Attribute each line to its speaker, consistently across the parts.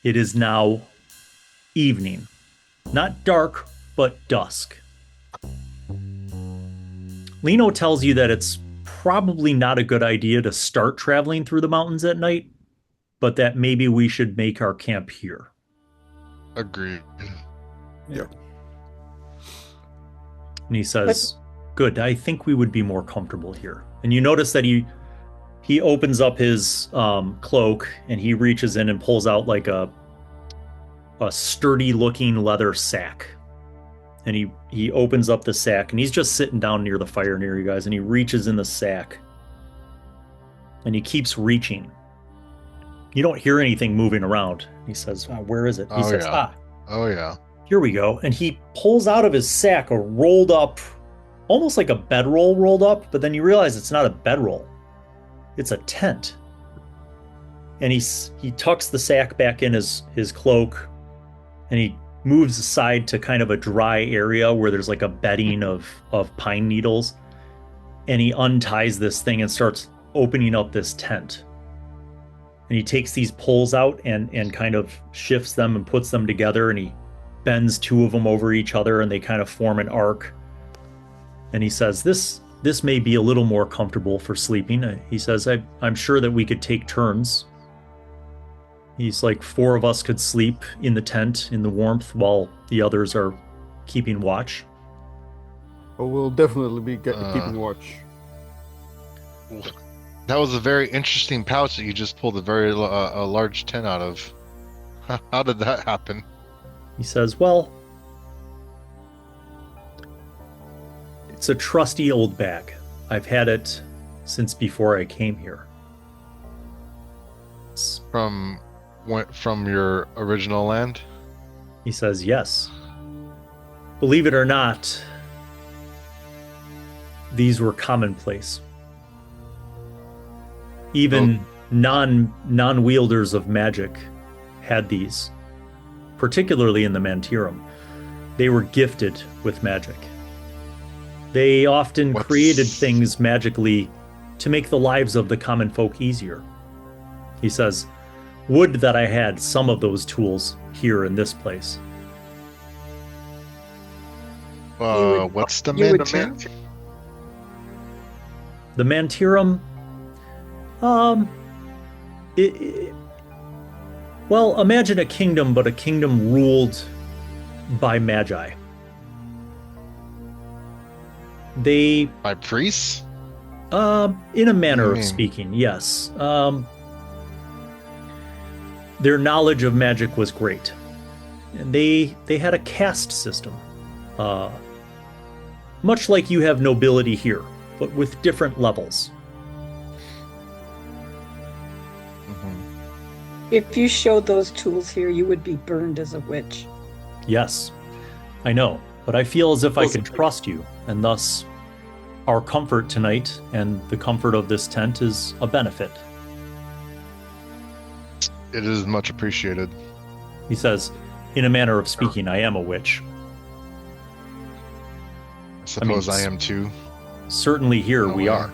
Speaker 1: It is now evening. Not dark, but dusk. Lino tells you that it's probably not a good idea to start traveling through the mountains at night, but that maybe we should make our camp here.
Speaker 2: Agreed.
Speaker 3: Yep.
Speaker 1: And he says, good, I think we would be more comfortable here. And you notice that he opens up his cloak and he reaches in and pulls out like a sturdy looking leather sack. And he opens up the sack and he's just sitting down near the fire near you guys, and he reaches in the sack and he keeps reaching. You don't hear anything moving around. He says, where is it? He says,
Speaker 2: yeah. Oh, yeah.
Speaker 1: Here we go. And he pulls out of his sack a rolled up, almost like a bedroll rolled up, but then you realize it's not a bedroll. It's a tent. And he tucks the sack back in his cloak, and he moves aside to kind of a dry area where there's like a bedding of pine needles. And he unties this thing and starts opening up this tent. And he takes these poles out and kind of shifts them and puts them together, and he bends two of them over each other and they kind of form an arc. And he says, this may be a little more comfortable for sleeping. He says, I'm sure that we could take turns. He's like, 4 of us could sleep in the tent in the warmth while the others are keeping watch.
Speaker 3: Oh, we'll definitely be keeping watch.
Speaker 2: That was a very interesting pouch that you just pulled a large tent out of. How did that happen?
Speaker 1: He says, well, it's a trusty old bag. I've had it since before I came here.
Speaker 2: From your original land?
Speaker 1: He says, yes. Believe it or not, these were commonplace. Even non-wielders of magic had these, particularly in the Mantirum. They were gifted with magic. They often created things magically to make the lives of the common folk easier. He says, would that I had some of those tools here in this place.
Speaker 2: What's the Mantirum?
Speaker 1: The Mantirum, well, imagine a kingdom, but a kingdom ruled by magi.
Speaker 2: By priests?
Speaker 1: In a manner of speaking, yes. Their knowledge of magic was great. And they had a caste system. Much like you have nobility here, but with different levels.
Speaker 4: If you showed those tools here, you would be burned as a witch.
Speaker 1: Yes, I know, but I feel as if I can trust you, and thus our comfort tonight and the comfort of this tent is a benefit.
Speaker 2: It is much appreciated.
Speaker 1: He says, in a manner of speaking, I am a witch.
Speaker 2: I suppose I am too.
Speaker 1: Certainly here we are.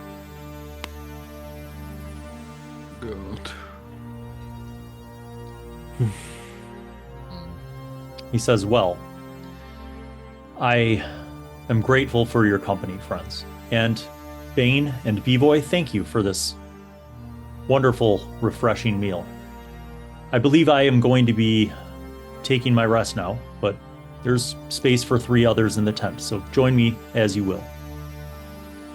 Speaker 3: Good.
Speaker 1: He says, well, I am grateful for your company, friends. And Bane and Bivoj, thank you for this wonderful, refreshing meal. I believe I am going to be taking my rest now, but there's space for 3 others in the tent, so join me as you will.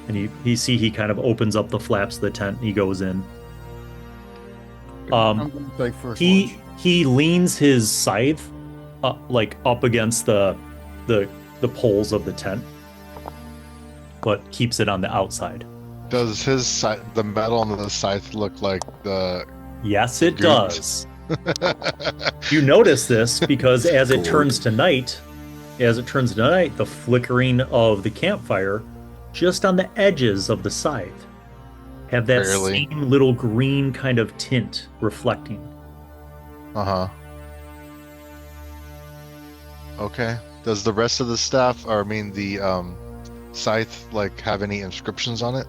Speaker 1: And he kind of opens up the flaps of the tent and he goes in. He leans his scythe up against the poles of the tent, but keeps it on the outside.
Speaker 2: Does the metal on the scythe look like the...
Speaker 1: Yes, it does. You notice this because as it turns to night, the flickering of the campfire just on the edges of the scythe have that same little green kind of tint reflecting.
Speaker 2: Okay. Does the rest of the staff, the scythe, have any inscriptions on it?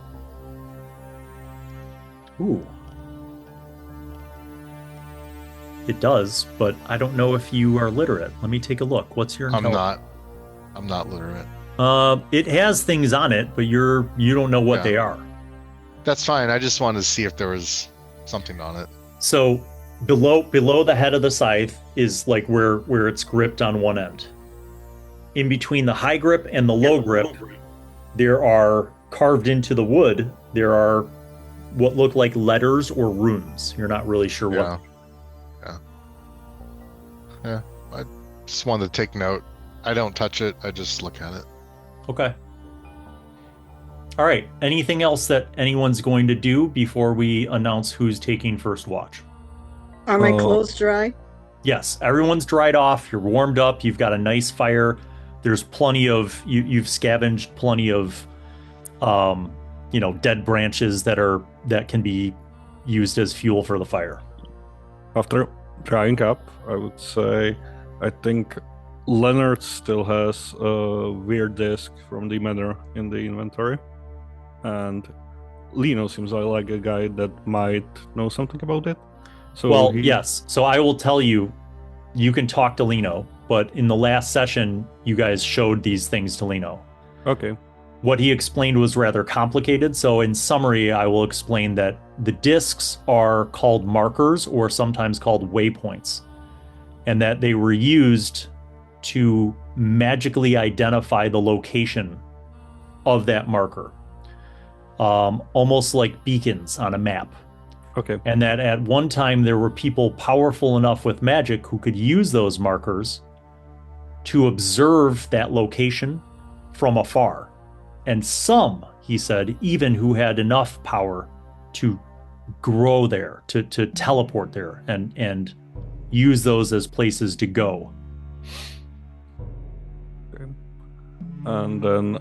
Speaker 1: Ooh. it does, but I don't know if you are literate. Let me take a look. What's your intelligence?
Speaker 2: I'm not literate.
Speaker 1: It has things on it, but you don't know what they are.
Speaker 2: That's fine. I just wanted to see if there was something on it.
Speaker 1: So below the head of the scythe is like where it's gripped on one end. In between the high grip and the low grip, there are carved into the wood, there are what look like letters or runes. You're not really sure what.
Speaker 2: Yeah. I just wanted to take note. I don't touch it. I just look at it.
Speaker 1: Okay. All right. Anything else that anyone's going to do before we announce who's taking first watch?
Speaker 4: Are my clothes dry?
Speaker 1: Yes. Everyone's dried off. You're warmed up. You've got a nice fire. There's plenty of you've scavenged plenty of dead branches that can be used as fuel for the fire.
Speaker 3: After drying up, I would say I think Leonard still has a weird disc from the manor in the inventory. And Lino seems like a guy that might know something about it. So
Speaker 1: yes. So I will tell you, you can talk to Lino, but in the last session, you guys showed these things to Lino.
Speaker 3: Okay.
Speaker 1: What he explained was rather complicated. So in summary, I will explain that the discs are called markers or sometimes called waypoints, and that they were used to magically identify the location of that marker, almost like beacons on a map.
Speaker 3: Okay.
Speaker 1: And that at one time there were people powerful enough with magic who could use those markers to observe that location from afar. And some, he said, even who had enough power to grow there, to teleport there and use those as places to go.
Speaker 3: Okay. And then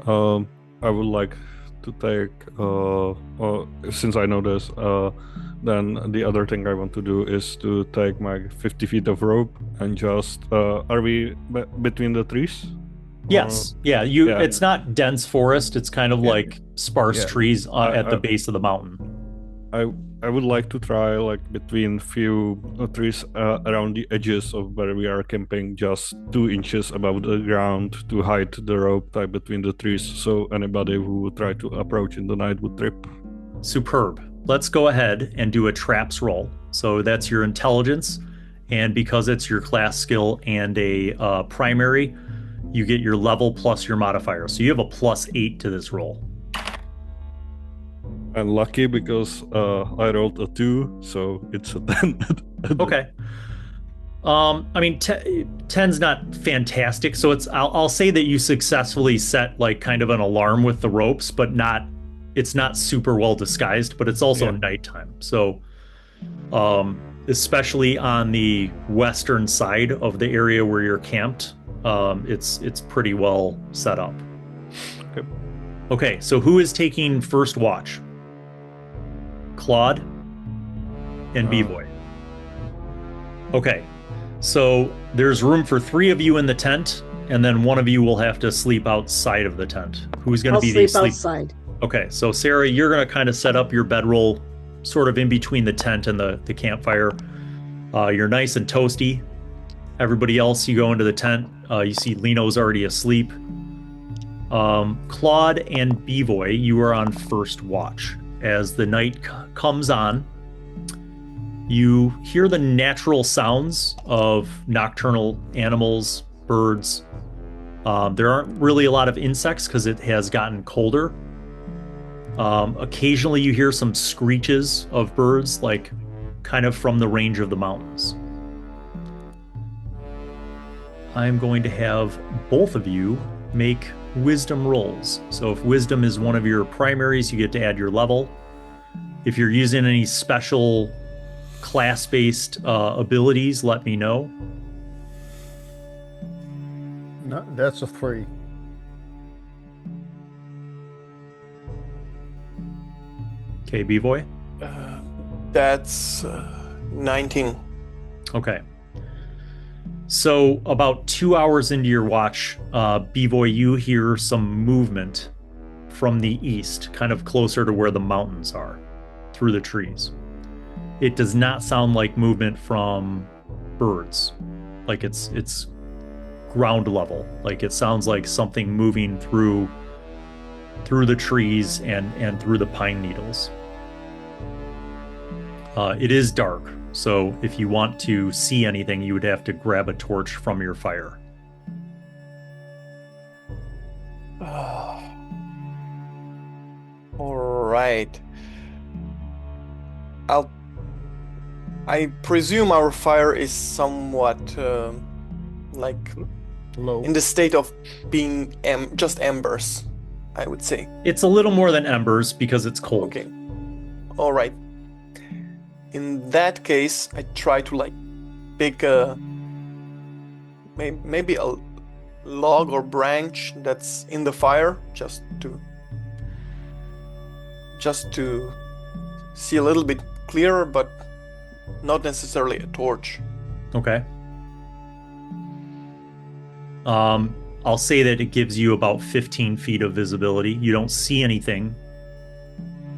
Speaker 3: I would like to take, since I know this, then the other thing I want to do is to take my 50 feet of rope and just, are we between the trees?
Speaker 1: Yes. Yeah. It's not dense forest. It's kind of like sparse trees at the base of the mountain.
Speaker 3: I would like to try like between few trees around the edges of where we are camping, just 2 inches above the ground to hide the rope tied between the trees, so anybody who would try to approach in the night would trip.
Speaker 1: Superb. Let's go ahead and do a traps roll. So that's your intelligence, and because it's your class skill and a primary, you get your level plus your modifier. So you have a +8 to this roll.
Speaker 3: And lucky because I rolled a 2, so it's a 10.
Speaker 1: Okay. I mean, 10's not fantastic, so I'll say that you successfully set like kind of an alarm with the ropes, but it's not super well disguised, but it's also nighttime. So especially on the western side of the area where you're camped, it's pretty well set up. Okay, so who is taking first watch? Claude and Bivoj. Okay, so there's room for 3 of you in the tent, and then one of you will have to sleep outside of the tent. Who's going to be the sleep
Speaker 4: outside?
Speaker 1: Okay, so Sarah, you're going to kind of set up your bedroll sort of in between the tent and the campfire. You're nice and toasty. Everybody else, you go into the tent. You see Lino's already asleep. Claude and Bivoj, you are on first watch. As the night comes on, you hear the natural sounds of nocturnal animals, birds. There aren't really a lot of insects because it has gotten colder. Occasionally you hear some screeches of birds, like kind of from the range of the mountains. I'm going to have both of you make wisdom rolls. So if wisdom is one of your primaries, you get to add your level. If you're using any special class-based abilities, let me know.
Speaker 3: No, that's a 3.
Speaker 1: Okay, Bivoj?
Speaker 5: That's 19.
Speaker 1: Okay. So about 2 hours into your watch, Bivoj, you hear some movement from the east, kind of closer to where the mountains are, through the trees. It does not sound like movement from birds. Like it's ground level. Like it sounds like something moving through the trees and through the pine needles. It is dark, so if you want to see anything, you would have to grab a torch from your fire.
Speaker 5: All right. I presume our fire is somewhat like
Speaker 6: Low.
Speaker 5: in the state of being just embers, I would say.
Speaker 1: It's a little more than embers because it's cold.
Speaker 5: Okay. All right. In that case, I try to like pick maybe a log or branch that's in the fire just to see a little bit clearer, but not necessarily a torch.
Speaker 1: Okay. I'll say that it gives you about 15 feet of visibility. You don't see anything,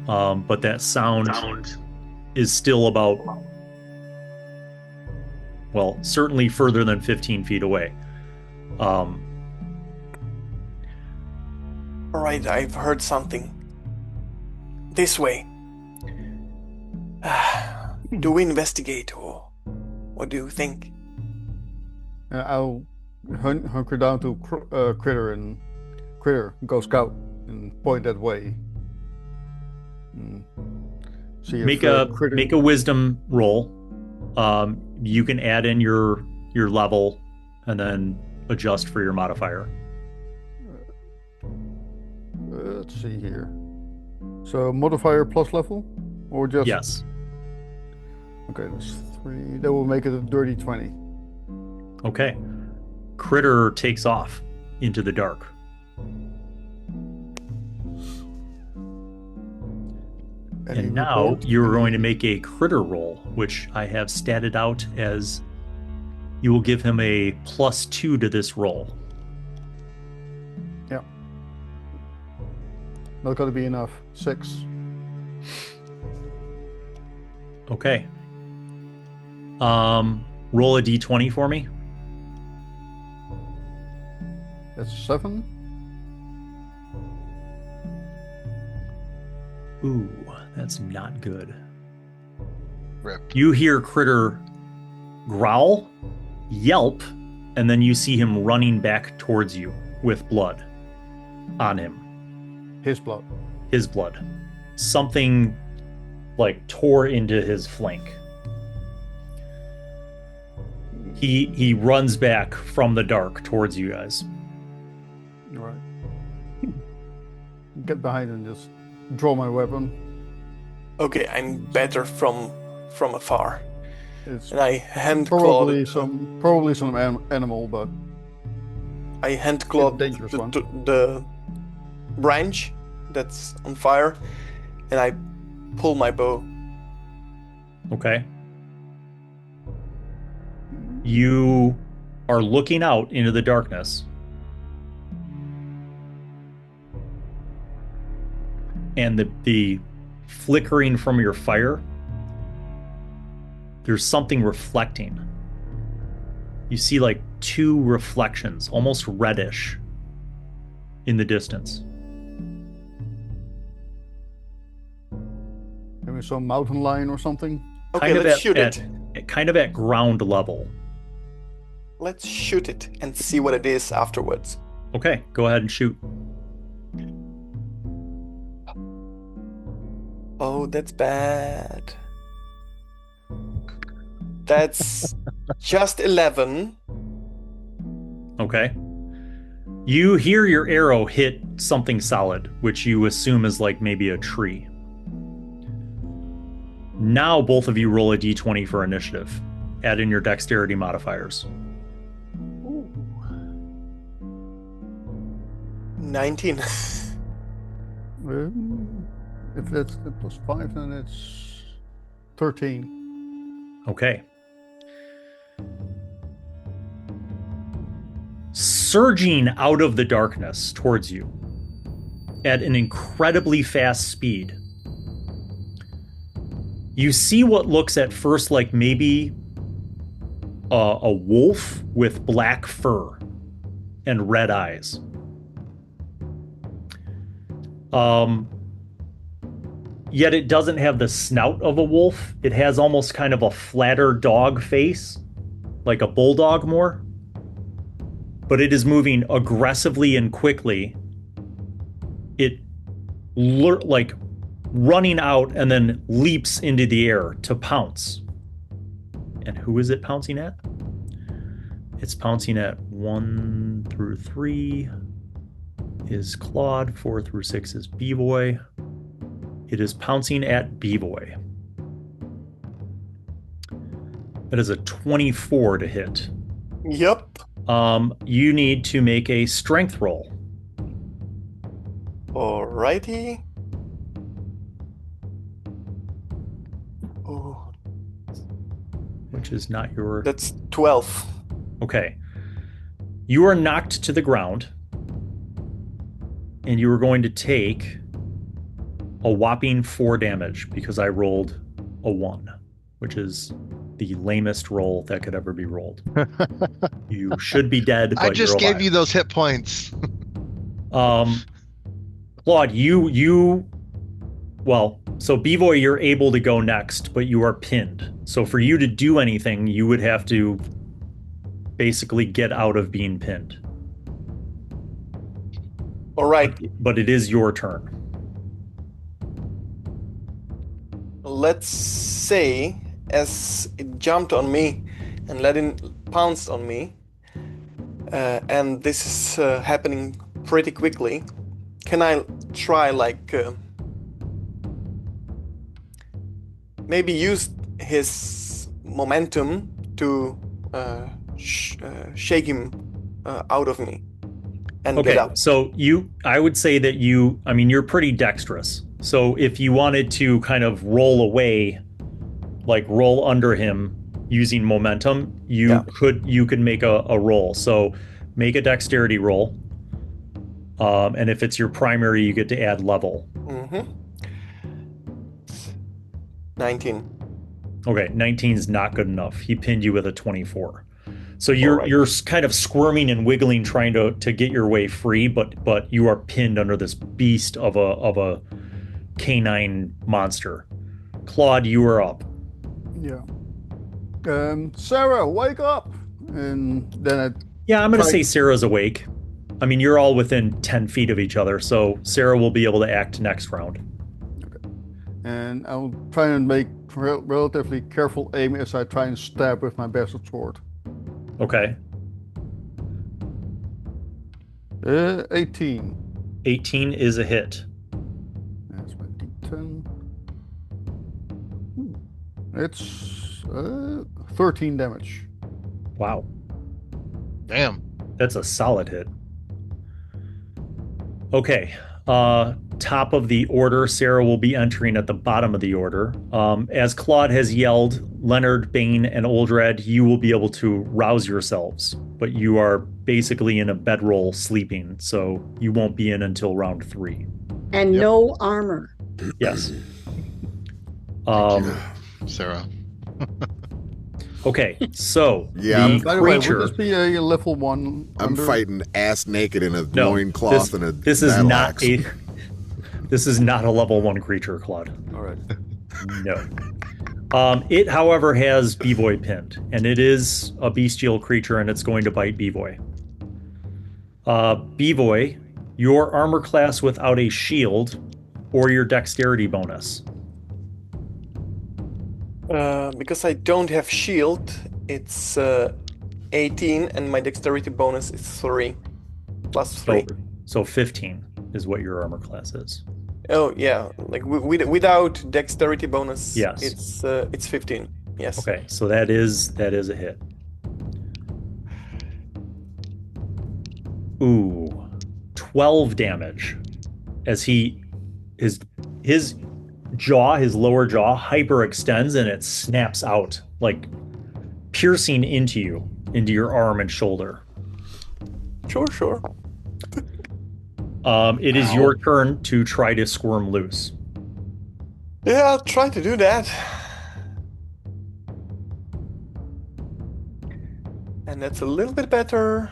Speaker 1: but that sound is still about, well, certainly further than 15 feet away.
Speaker 5: All right, I've heard something. This way. Do we investigate, or what do you think?
Speaker 6: I'll hunker down to Critter and Critter go scout and point that way. See if,
Speaker 1: Make
Speaker 6: Critter...
Speaker 1: a wisdom roll. You can add in your level and then adjust for your modifier.
Speaker 6: Let's see here. So modifier plus level, or just
Speaker 1: Yes.
Speaker 6: Okay, that's 3. That will make it a dirty 20.
Speaker 1: Okay. Critter takes off into the dark. And now you're going to make a critter roll, which I have statted out as you will give him a +2 to this roll.
Speaker 6: Yeah. Not going to be enough. 6.
Speaker 1: Okay. Roll a d20 for me.
Speaker 6: That's 7.
Speaker 1: Ooh, that's not good.
Speaker 2: Rip.
Speaker 1: You hear Critter growl, yelp, and then you see him running back towards you with blood on him.
Speaker 6: His blood.
Speaker 1: His blood. Something like tore into his flank. He runs back from the dark towards you guys.
Speaker 6: All right. Get behind and just draw my weapon.
Speaker 5: Okay, I'm better from afar.
Speaker 6: It's
Speaker 5: And I hand
Speaker 6: probably
Speaker 5: Claude.
Speaker 6: some animal, but
Speaker 5: I hand Claude
Speaker 6: dangerous one.
Speaker 5: the branch that's on fire, and I pull my bow.
Speaker 1: Okay. You are looking out into the darkness. And the flickering from your fire, there's something reflecting. You see like 2 reflections, almost reddish, in the distance.
Speaker 6: Maybe some mountain lion or something.
Speaker 5: Okay, let's shoot it.
Speaker 1: Kind of at ground level.
Speaker 5: Let's shoot it and see what it is afterwards.
Speaker 1: Okay, go ahead and shoot.
Speaker 5: Oh, that's bad. That's just 11.
Speaker 1: Okay. You hear your arrow hit something solid, which you assume is like maybe a tree. Now both of you roll a d20 for initiative. Add in your dexterity modifiers.
Speaker 5: 19.
Speaker 6: If that's the +5, then it's 13.
Speaker 1: Okay. Surging out of the darkness towards you at an incredibly fast speed, you see what looks at first like maybe a wolf with black fur and red eyes. Yet it doesn't have the snout of a wolf. It has almost kind of a flatter dog face, like a bulldog more. But it is moving aggressively and quickly. It like running out and then leaps into the air to pounce. And who is it pouncing at? It's pouncing at 1 through 3 is Claude, 4 through 6 is Bivoj. It is pouncing at Bivoj. That is a 24 to hit.
Speaker 5: Yep.
Speaker 1: You need to make a strength roll.
Speaker 5: Alrighty. Oh,
Speaker 1: Which is not your...
Speaker 5: that's 12.
Speaker 1: Okay. You are knocked to the ground. And you are going to take a whopping 4 damage because I rolled a 1, which is the lamest roll that could ever be rolled. You should be dead, but
Speaker 2: I just
Speaker 1: you're
Speaker 2: gave
Speaker 1: alive.
Speaker 2: you those hit points.
Speaker 1: Claude, well, so Bivoj, you're able to go next, but you are pinned. So for you to do anything, you would have to basically get out of being pinned.
Speaker 5: Alright,
Speaker 1: But it is your turn.
Speaker 5: let's say as it jumped on me and let it pounced on me, and this is happening pretty quickly, can I try like maybe use his momentum to shake him out of me and
Speaker 1: Okay,
Speaker 5: get out?
Speaker 1: so I would say that you're pretty dexterous. So if you wanted to kind of roll away, like roll under him using momentum, you could make a roll. So make a dexterity roll. And if it's your primary, you get to add level.
Speaker 5: 19.
Speaker 1: Okay, 19 is not good enough. He pinned you with a 24. So you're kind of squirming and wiggling, trying to get your way free, but you are pinned under this beast of a canine monster. Claude, you are up.
Speaker 6: Yeah. Sarah, wake up! And then
Speaker 1: Yeah, I'm going to say Sarah's awake. I mean, you're all within 10 feet of each other, so Sarah will be able to act next round.
Speaker 6: and I'll try and make relatively careful aim as I try and stab with my bastard sword.
Speaker 1: Okay.
Speaker 6: 18.
Speaker 1: 18 is a hit.
Speaker 6: That's my d10. It's 13 damage.
Speaker 1: Wow.
Speaker 2: Damn.
Speaker 1: That's a solid hit. Okay. Top of the order, Sarah will be entering at the bottom of the order. As Claude has yelled, Leonard, Bane, and Oldrad, you will be able to rouse yourselves, but you are basically in a bedroll sleeping, so you won't be in until round 3.
Speaker 4: And no armor.
Speaker 1: Yes.
Speaker 2: Sarah.
Speaker 1: Okay, so
Speaker 7: Yeah,
Speaker 1: the
Speaker 6: By the way,
Speaker 1: creature.
Speaker 6: would this be a level 1?
Speaker 7: I'm
Speaker 6: under?
Speaker 7: fighting ass naked in a
Speaker 1: No,
Speaker 7: loincloth and a
Speaker 1: this is
Speaker 7: battle
Speaker 1: not
Speaker 7: axe.
Speaker 1: a. This is not a level 1 creature, Claude.
Speaker 6: All right.
Speaker 1: No. It, however, has Bivoj pinned, and it is a bestial creature, and it's going to bite Bivoj. Bivoj, your armor class without a shield, or your dexterity bonus.
Speaker 5: Because I don't have shield, it's 18, and my dexterity bonus is 3. Plus 3.
Speaker 1: So 15 is what your armor class is.
Speaker 5: Oh yeah, like without dexterity bonus,
Speaker 1: Yes.
Speaker 5: it's 15. Yes.
Speaker 1: Okay, so that is a hit. Ooh, 12 damage as his jaw, his lower jaw, hyperextends and it snaps out, like piercing into your arm and shoulder.
Speaker 5: Sure.
Speaker 1: It is your turn to try to squirm loose.
Speaker 5: Yeah, I'll try to do that. That's a little bit better.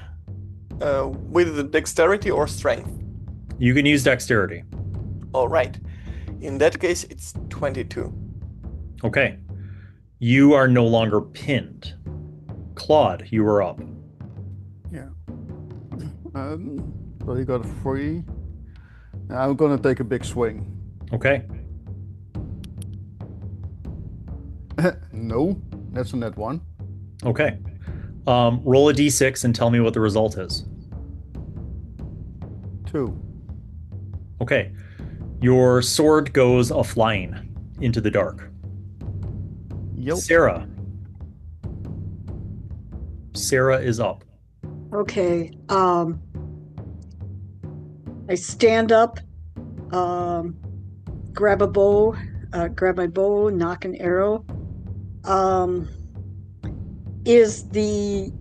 Speaker 5: With the dexterity or strength?
Speaker 1: You can use dexterity.
Speaker 5: All right. In that case, it's 22.
Speaker 1: Okay. You are no longer pinned. Claude, you are up.
Speaker 6: Yeah. So he got a 3. I'm gonna take a big swing.
Speaker 1: Okay.
Speaker 6: No, that's a net 1.
Speaker 1: Okay. Roll a d6 and tell me what the result is.
Speaker 6: 2.
Speaker 1: Okay. Your sword goes a-flying into the dark.
Speaker 6: Yep.
Speaker 1: Sarah. Sarah is up.
Speaker 4: Okay. I stand up, grab a bow, grab my bow, knock an arrow. Is the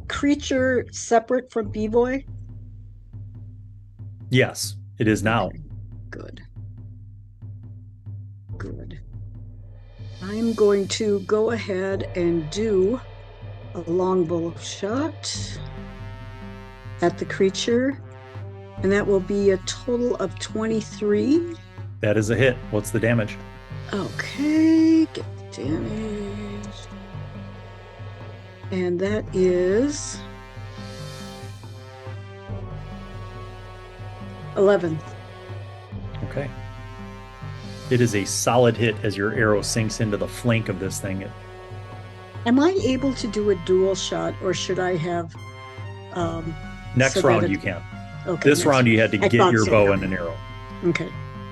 Speaker 4: creature separate from Bivoj?
Speaker 1: Yes, it is now.
Speaker 4: Okay. Good. Good. I'm going to go ahead and do a longbow shot at the creature, and that will be a total of 23.
Speaker 1: That is a hit. What's the damage?
Speaker 4: Okay, get the damage. And that is 11.
Speaker 1: Okay. It is a solid hit as your arrow sinks into the flank of this thing.
Speaker 4: Am I able to do a dual shot, or should I have
Speaker 1: Next
Speaker 4: so that
Speaker 1: round
Speaker 4: it-
Speaker 1: you can.
Speaker 4: Okay.
Speaker 1: This round you had to
Speaker 4: I
Speaker 1: get
Speaker 4: thought
Speaker 1: your
Speaker 4: so.
Speaker 1: bow and an arrow.
Speaker 4: Okay.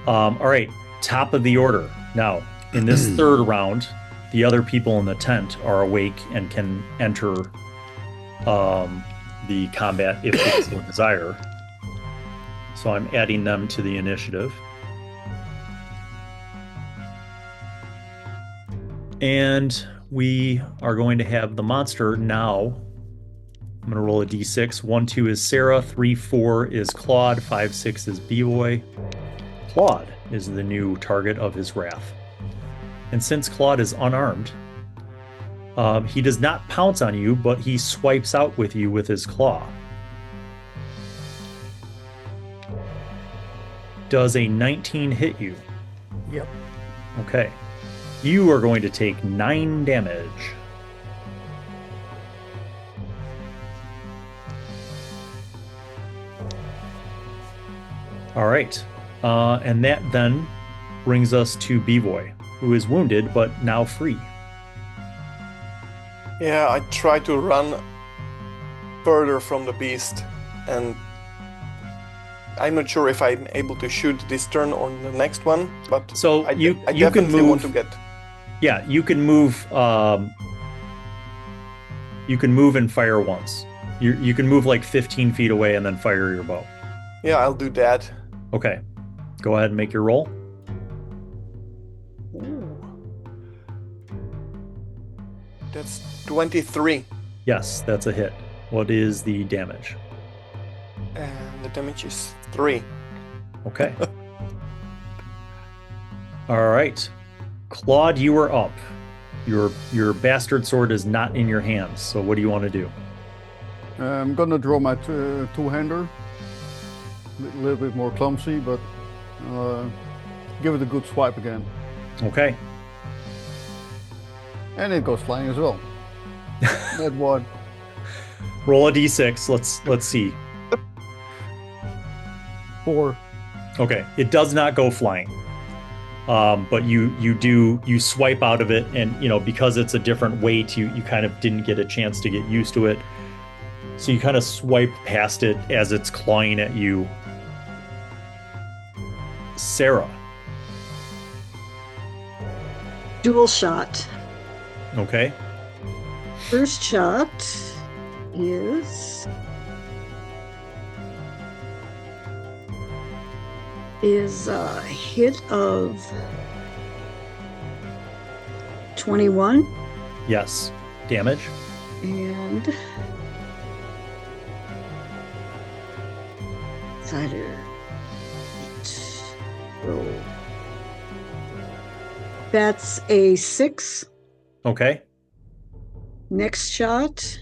Speaker 1: All right, top of the order. Now, in this third round, the other people in the tent are awake and can enter the combat if they so desire. So I'm adding them to the initiative. And we are going to have the monster now. I'm going to roll a d6. 1, 2 is Sarah. 3, 4 is Claude. 5, 6 is Bivoj. Claude is the new target of his wrath. And since Claude is unarmed, he does not pounce on you, but he swipes out with you with his claw. Does a 19 hit you?
Speaker 6: Yep.
Speaker 1: Okay. You are going to take 9 damage. All right. And that then brings us to Bivoj, who is wounded but now free.
Speaker 5: Yeah, I try to run further from the beast, and I'm not sure if I'm able to shoot this turn or the next one, but
Speaker 1: So
Speaker 5: I
Speaker 1: you can
Speaker 5: definitely want to
Speaker 1: move.
Speaker 5: get.
Speaker 1: Yeah, you can move. You can move and fire once. You can move like 15 feet away and then fire your bow.
Speaker 5: Yeah, I'll do that.
Speaker 1: Okay. Go ahead and make your roll.
Speaker 5: That's 23,
Speaker 1: Yes, that's a hit. What is the damage?
Speaker 5: and the damage is 3.
Speaker 1: Okay. All right. Claude, you are up. Your bastard sword is not in your hands. So what do you want to do?
Speaker 6: I'm gonna draw my two-hander. A little bit more clumsy, but give it a good swipe again.
Speaker 1: Okay.
Speaker 6: And it goes flying as well. That one.
Speaker 1: Roll a d6. Let's see.
Speaker 6: 4.
Speaker 1: Okay. It does not go flying. But you swipe out of it, and because it's a different weight, you kind of didn't get a chance to get used to it. So you kind of swipe past it as it's clawing at you. Sarah.
Speaker 4: Dual shot.
Speaker 1: Okay.
Speaker 4: First shot is a hit of 21
Speaker 1: Yes. Damage.
Speaker 4: and cider. Roll. That's a 6.
Speaker 1: Okay.
Speaker 4: Next shot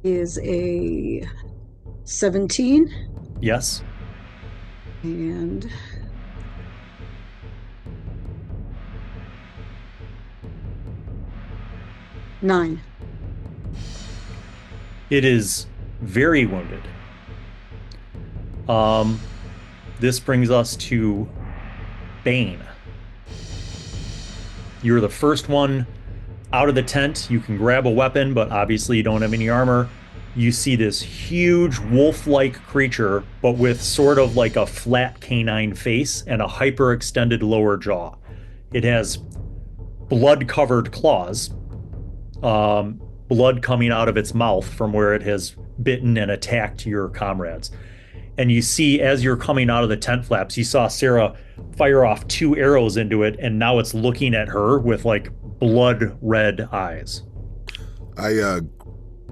Speaker 4: is a 17
Speaker 1: Yes.
Speaker 4: and 9.
Speaker 1: It is very wounded. This brings us to Bane. You're the first one out of the tent. You can grab a weapon, but obviously you don't have any armor. You see this huge wolf-like creature, but with sort of like a flat canine face and a hyper-extended lower jaw. It has blood-covered claws, blood coming out of its mouth from where it has bitten and attacked your comrades. And you see, as you're coming out of the tent flaps, you saw Sarah fire off 2 arrows into it, and now it's looking at her with like blood red eyes.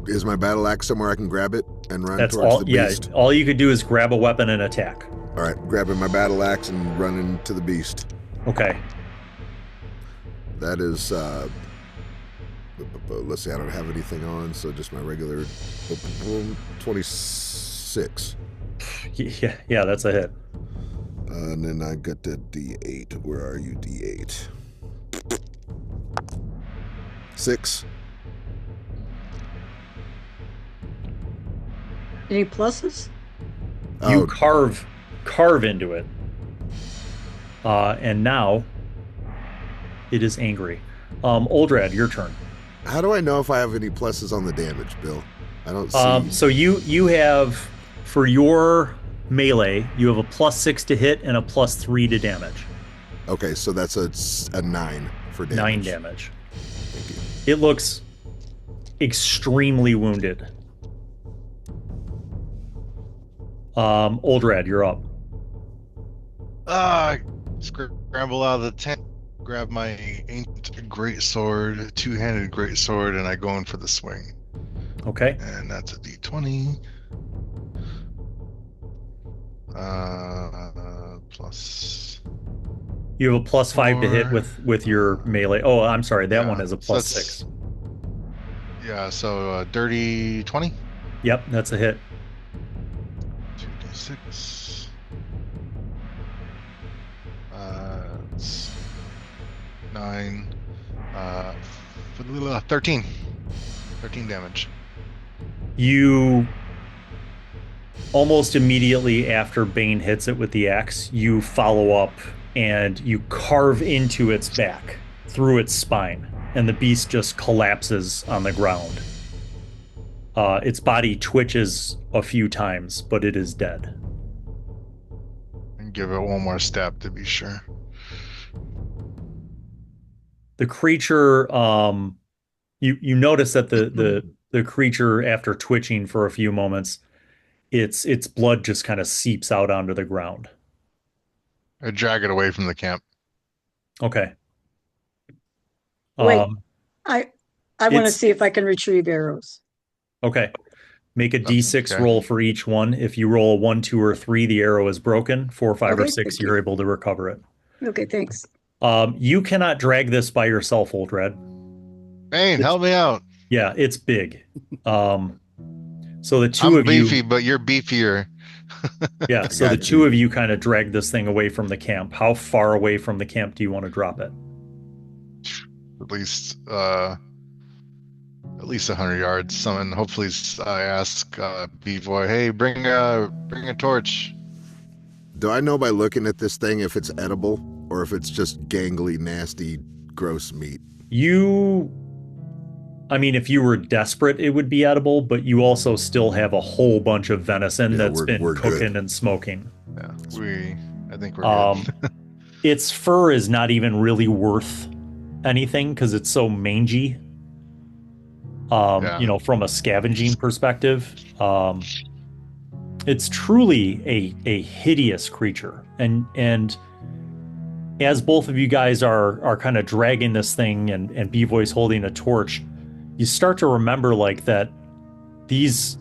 Speaker 7: Is my battle axe somewhere I can grab it and run
Speaker 1: That's
Speaker 7: towards
Speaker 1: all.
Speaker 7: the beast?
Speaker 1: Yeah, all you could do is grab a weapon and attack.
Speaker 7: All right, grabbing my battle axe and running to the beast.
Speaker 1: Okay.
Speaker 7: That is, let's see, I don't have anything on, so just my regular 26.
Speaker 1: Yeah, that's a hit.
Speaker 7: And then I got the D8. Where are you, D8? 6.
Speaker 4: Any pluses?
Speaker 1: You
Speaker 7: Oh,
Speaker 1: carve into it. And now it is angry. Oldrad, your turn.
Speaker 7: how do I know if I have any pluses on the damage, Bill? I don't see.
Speaker 1: So you have, for your melee, you have a +6 to hit and a +3 to damage.
Speaker 7: Okay, so that's a 9 for damage.
Speaker 1: 9 damage.
Speaker 7: Thank you.
Speaker 1: It looks extremely wounded. Oldrad, you're up.
Speaker 2: Scramble out of the tent, grab my ancient greatsword, two-handed greatsword, and I go in for the swing.
Speaker 1: Okay.
Speaker 2: And that's a D20. Plus.
Speaker 1: You have a +5 to hit
Speaker 2: 4.
Speaker 1: with your melee. Oh, I'm sorry. That
Speaker 2: Yeah,
Speaker 1: one is a
Speaker 2: so that's-
Speaker 1: +6.
Speaker 2: Yeah, so dirty 20.
Speaker 1: Yep, that's a hit.
Speaker 2: 2d6. It's 9. 13. 13 damage.
Speaker 1: You almost immediately after Bane hits it with the axe, you follow up and you carve into its back through its spine, and the beast just collapses on the ground. Its body twitches a few times, but it is dead.
Speaker 2: And give it one more stab to be sure.
Speaker 1: The creature, you notice that the creature, after twitching for a few moments, its blood just kind of seeps out onto the ground.
Speaker 2: I drag it away from the camp.
Speaker 1: Okay.
Speaker 4: Wait. I want to
Speaker 1: it's-
Speaker 4: see if I can retrieve arrows.
Speaker 1: Okay. Make a D6
Speaker 2: Okay.
Speaker 1: roll for each one. If you roll a 1, 2, or 3, the arrow is broken. 4, 5, or
Speaker 4: Okay,
Speaker 1: 6,
Speaker 4: thank you.
Speaker 1: you're able to recover it.
Speaker 4: Okay, thanks.
Speaker 1: You cannot drag this by yourself, Oldrad.
Speaker 2: Bane, help me out.
Speaker 1: Yeah, it's big. So the 2
Speaker 2: I'm
Speaker 1: of
Speaker 2: beefy,
Speaker 1: you,
Speaker 2: but you're beefier.
Speaker 1: yeah. So the
Speaker 7: got
Speaker 1: 2 of you kind of drag this thing away from the camp. How far away from the camp do you want to drop it?
Speaker 2: At least 100 yards. And hopefully I ask Bivoj, hey, bring a torch.
Speaker 7: Do I know by looking at this thing if it's edible or if it's just gangly, nasty, gross meat?
Speaker 1: I mean, if you were desperate, it would be edible, but you also still have a whole bunch of venison
Speaker 7: Yeah,
Speaker 1: that's
Speaker 7: we're
Speaker 1: been
Speaker 7: good.
Speaker 1: cooking and smoking.
Speaker 2: Yeah, I think we're good.
Speaker 1: Its fur is not even really worth anything because it's so mangy.
Speaker 2: Yeah.
Speaker 1: From a scavenging perspective, it's truly a hideous creature. And as both of you guys are kind of dragging this thing and Bivoj's holding a torch, you start to remember like that these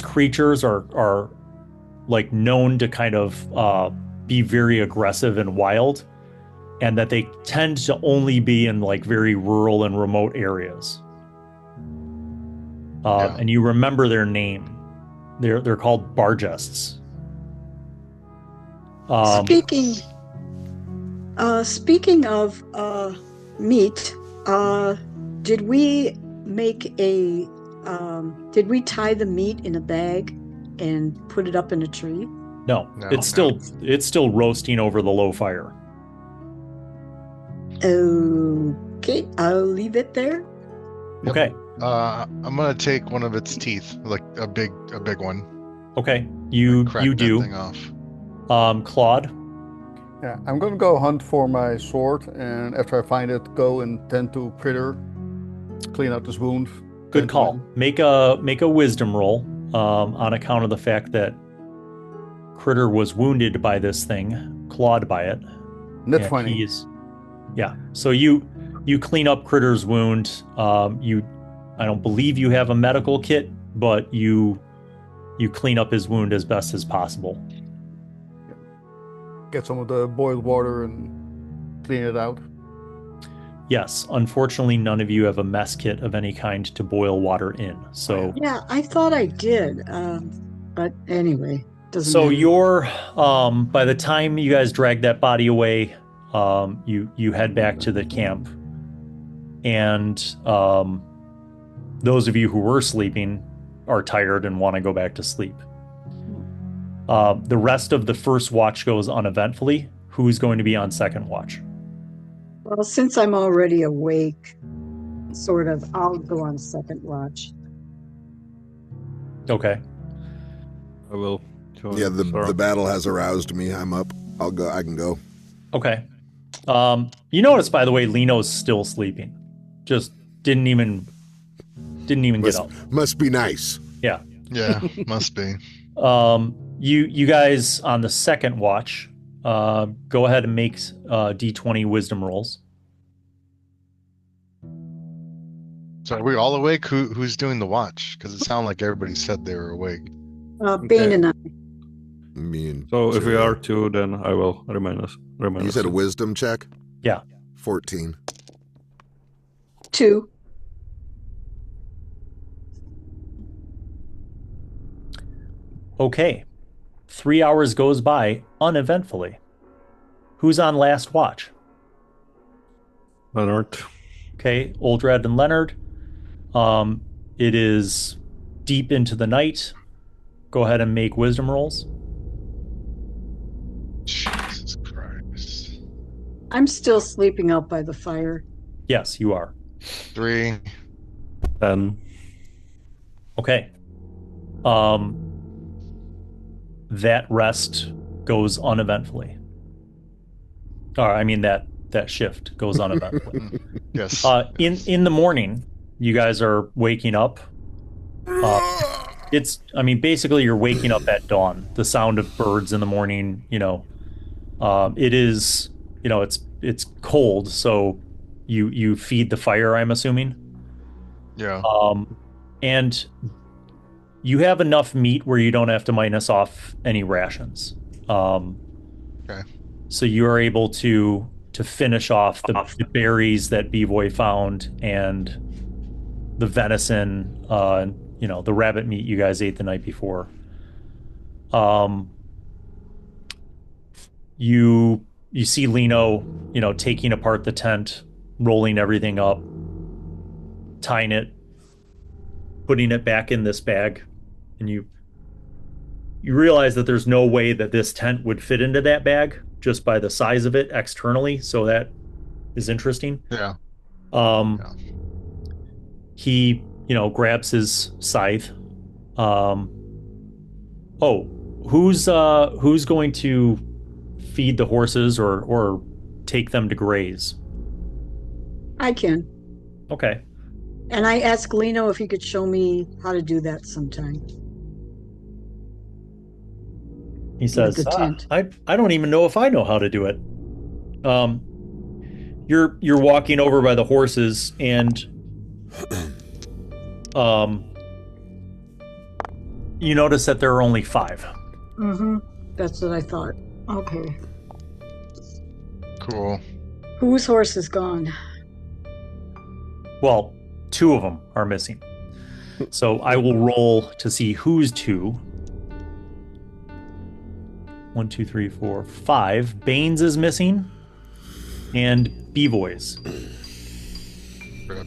Speaker 1: creatures are like known to kind of be very aggressive and wild, and that they tend to only be in like very rural and remote areas.
Speaker 2: Yeah.
Speaker 1: and you remember their name. They're called Barjests.
Speaker 4: Speaking of meat, did we make a did we tie the meat in a bag and put it up in a tree?
Speaker 1: No, it's still roasting over the low fire.
Speaker 4: Okay, I'll leave it there.
Speaker 2: Yep.
Speaker 1: Okay.
Speaker 2: I'm gonna take one of its teeth, like a big one.
Speaker 1: Okay. You
Speaker 2: Crack
Speaker 1: you
Speaker 2: that
Speaker 1: do.
Speaker 2: thing off.
Speaker 1: Claude.
Speaker 6: Yeah, I'm gonna go hunt for my sword, and after I find it, go and tend to Critter, clean out this wound.
Speaker 1: Good call. Make a wisdom roll on account of the fact that Critter was wounded by this thing, clawed by it.
Speaker 6: Net 20.
Speaker 1: Yeah. So you clean up Critter's wound. I don't believe you have a medical kit, but you clean up his wound as best as possible.
Speaker 6: Get some of the boiled water and clean it out.
Speaker 1: Yes, unfortunately, none of you have a mess kit of any kind to boil water in. So
Speaker 4: yeah, I thought I did, but anyway, doesn't.
Speaker 1: So
Speaker 4: matter.
Speaker 1: you're by the time you guys drag that body away, you head back to the camp, and those of you who were sleeping are tired and want to go back to sleep. The rest of the first watch goes uneventfully. Who's going to be on second watch?
Speaker 4: Well, since I'm already awake, sort of, I'll go on second watch.
Speaker 1: Okay.
Speaker 3: I will join.
Speaker 7: Yeah, the battle has aroused me. I'm up. I'll go. I can go.
Speaker 1: Okay. You notice, by the way, Lino's still sleeping. Just didn't even get up.
Speaker 7: Must be nice.
Speaker 1: Yeah.
Speaker 2: Yeah, must be.
Speaker 1: You guys on the second watch, go ahead and make D20 wisdom rolls.
Speaker 2: So are we all awake? Who's doing the watch? Because it sounded like everybody said they were awake.
Speaker 4: Bane and I.
Speaker 7: Me and
Speaker 3: So if we are two, then I will remind us.
Speaker 7: You said a wisdom check?
Speaker 1: Yeah.
Speaker 7: 14.
Speaker 4: 2.
Speaker 1: Okay. 3 hours goes by uneventfully. Who's on last watch?
Speaker 3: Leonard.
Speaker 1: Okay, Oldrad and Leonard. It is deep into the night. Go ahead and make wisdom rolls.
Speaker 2: Jesus Christ.
Speaker 4: I'm still sleeping out by the fire.
Speaker 1: Yes, you are.
Speaker 2: 3.
Speaker 3: 10.
Speaker 1: Okay. That rest goes uneventfully. Or I mean that shift goes uneventfully.
Speaker 2: Yes.
Speaker 1: In the morning, you guys are waking up. Basically you're waking up at dawn. The sound of birds in the morning, it is, it's cold, so you feed the fire, I'm assuming.
Speaker 2: Yeah.
Speaker 1: And you have enough meat where you don't have to minus off any rations.
Speaker 2: Okay.
Speaker 1: So you are able to finish off the berries that Bivoj found and the venison, the rabbit meat you guys ate the night before. You see Lino, taking apart the tent, rolling everything up, tying it, putting it back in this bag, and you realize that there's no way that this tent would fit into that bag just by the size of it externally, so that is interesting.
Speaker 2: Yeah.
Speaker 1: He, grabs his scythe. Who's going to feed the horses or take them to graze?
Speaker 4: I can.
Speaker 1: Okay.
Speaker 4: And I asked Lino if he could show me how to do that sometime.
Speaker 1: He says, I don't even know if I know how to do it. You're walking over by the horses, and you notice that there are only 5.
Speaker 4: Mm-hmm. That's what I thought. Okay.
Speaker 2: Cool.
Speaker 4: Whose horse is gone?
Speaker 1: Well, 2 of them are missing. So I will roll to see who's 2. 1, 2, 3, 4, 5. Bane's is missing. And Bivoj's.
Speaker 2: Rip.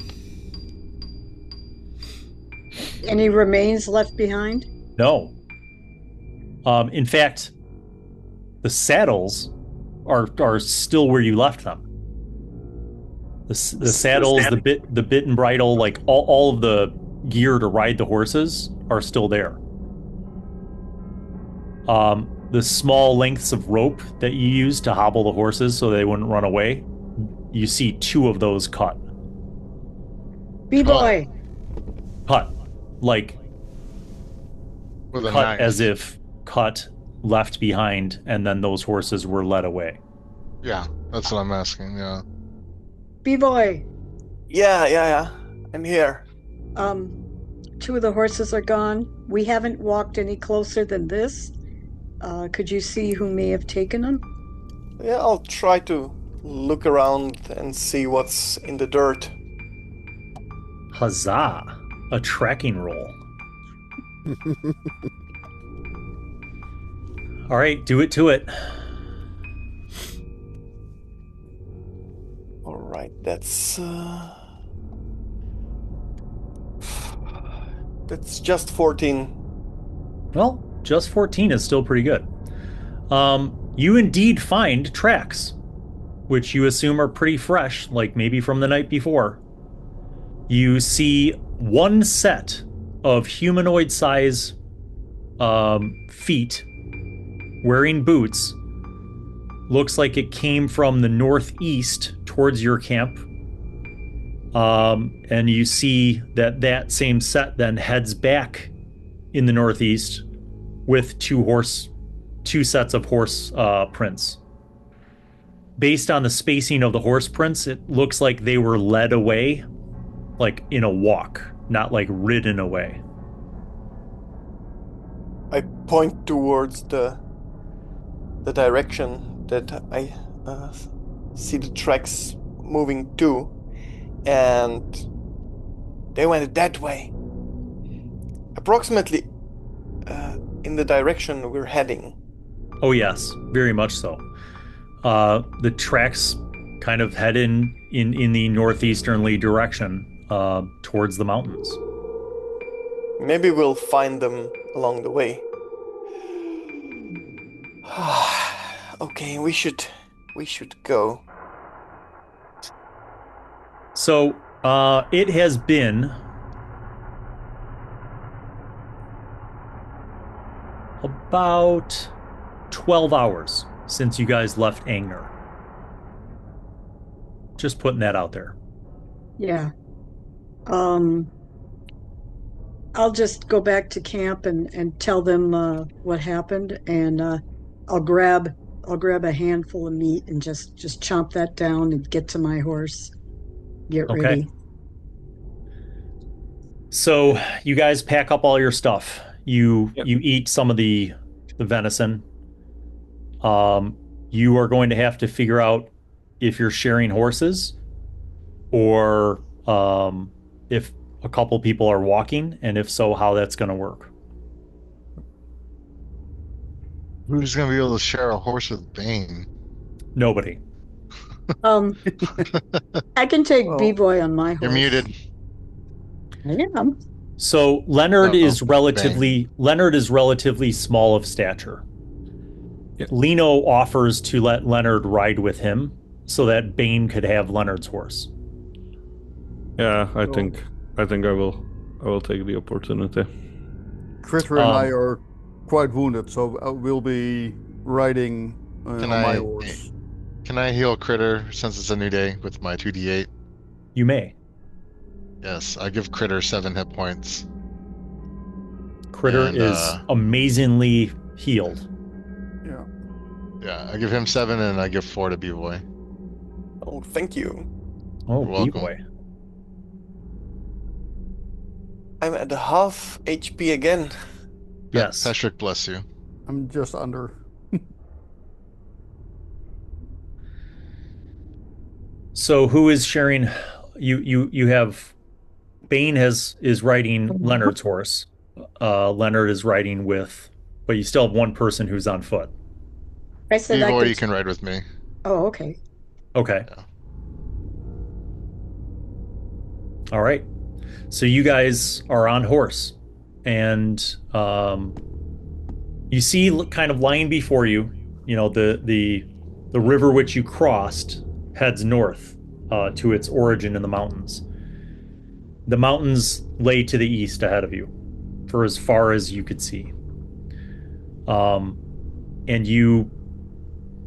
Speaker 4: Any remains left behind?
Speaker 1: No. In fact, the saddles are still where you left them. The saddles, the bit and bridle, like all of the gear to ride the horses are still there. The small lengths of rope that you use to hobble the horses so they wouldn't run away, you see 2 of those cut.
Speaker 4: B-boy.
Speaker 1: Cut. Like,
Speaker 2: With a
Speaker 1: cut
Speaker 2: knife.
Speaker 1: as if cut, left behind, and then those horses were led away.
Speaker 2: Yeah, that's what I'm asking. Yeah.
Speaker 4: B-boy.
Speaker 5: Yeah. I'm here.
Speaker 4: 2 of the horses are gone. We haven't walked any closer than this. Could you see who may have taken them?
Speaker 5: Yeah, I'll try to look around and see what's in the dirt.
Speaker 1: Huzzah! A tracking roll. All right, do it to it.
Speaker 5: All right, that's just 14.
Speaker 1: Well, just 14 is still pretty good. You indeed find tracks, which you assume are pretty fresh, like maybe from the night before. You see one set of humanoid size feet wearing boots. Looks like it came from the northeast towards your camp. And you see that same set then heads back in the northeast with 2 sets of horse prints. Based on the spacing of the horse prints, it looks like they were led away, like in a walk, not like ridden away.
Speaker 5: I point towards the direction that I see the tracks moving to, and they went that way. Approximately in the direction we're heading.
Speaker 1: Oh yes, very much so. The tracks kind of head in the northeasternly direction towards the mountains.
Speaker 5: Maybe we'll find them along the way. Okay, we should go.
Speaker 1: So it has been about 12 hours since you guys left Yaghmour. Just putting that out there.
Speaker 4: Yeah. I'll just go back to camp and tell them what happened, and I'll grab a handful of meat and just chomp that down and get to my horse. Get ready.
Speaker 1: So you guys pack up all your stuff. You eat some of the venison. You are going to have to figure out if you're sharing horses or if a couple people are walking, and if so, how that's going to work.
Speaker 2: Who's going to be able to share a horse with Bane?
Speaker 1: Nobody.
Speaker 4: I can take B-boy on my horse.
Speaker 2: You're muted.
Speaker 4: I am.
Speaker 1: So Leonard is relatively small of stature.
Speaker 3: Yeah.
Speaker 1: Lino offers to let Leonard ride with him so that Bane could have Leonard's horse.
Speaker 3: Yeah, I think I will take the opportunity.
Speaker 6: Critter and I are quite wounded, so we'll be riding on my horse.
Speaker 2: Can I heal Critter since it's a new day with my 2d8?
Speaker 1: You may.
Speaker 2: Yes, I give Critter 7 hit points.
Speaker 1: Critter is amazingly healed.
Speaker 2: Yeah, I give him 7 and I give 4 to B-Boy.
Speaker 5: Oh, thank you.
Speaker 1: Oh,
Speaker 2: You're welcome.
Speaker 1: B-boy.
Speaker 5: I'm at half HP again.
Speaker 1: Yes.
Speaker 2: Patrick, bless you.
Speaker 6: I'm just under.
Speaker 1: So who is sharing? You have Bane is riding Leonard's horse. Leonard is riding with, but you still have one person who's on foot.
Speaker 4: I said I
Speaker 2: Bivoj,
Speaker 4: could.
Speaker 2: you can ride with me.
Speaker 4: Oh, okay.
Speaker 1: Okay.
Speaker 2: Yeah.
Speaker 1: All right. So you guys are on horse, and you see kind of lying before you, the river which you crossed heads north to its origin in the mountains. The mountains lay to the east ahead of you for as far as you could see. And you,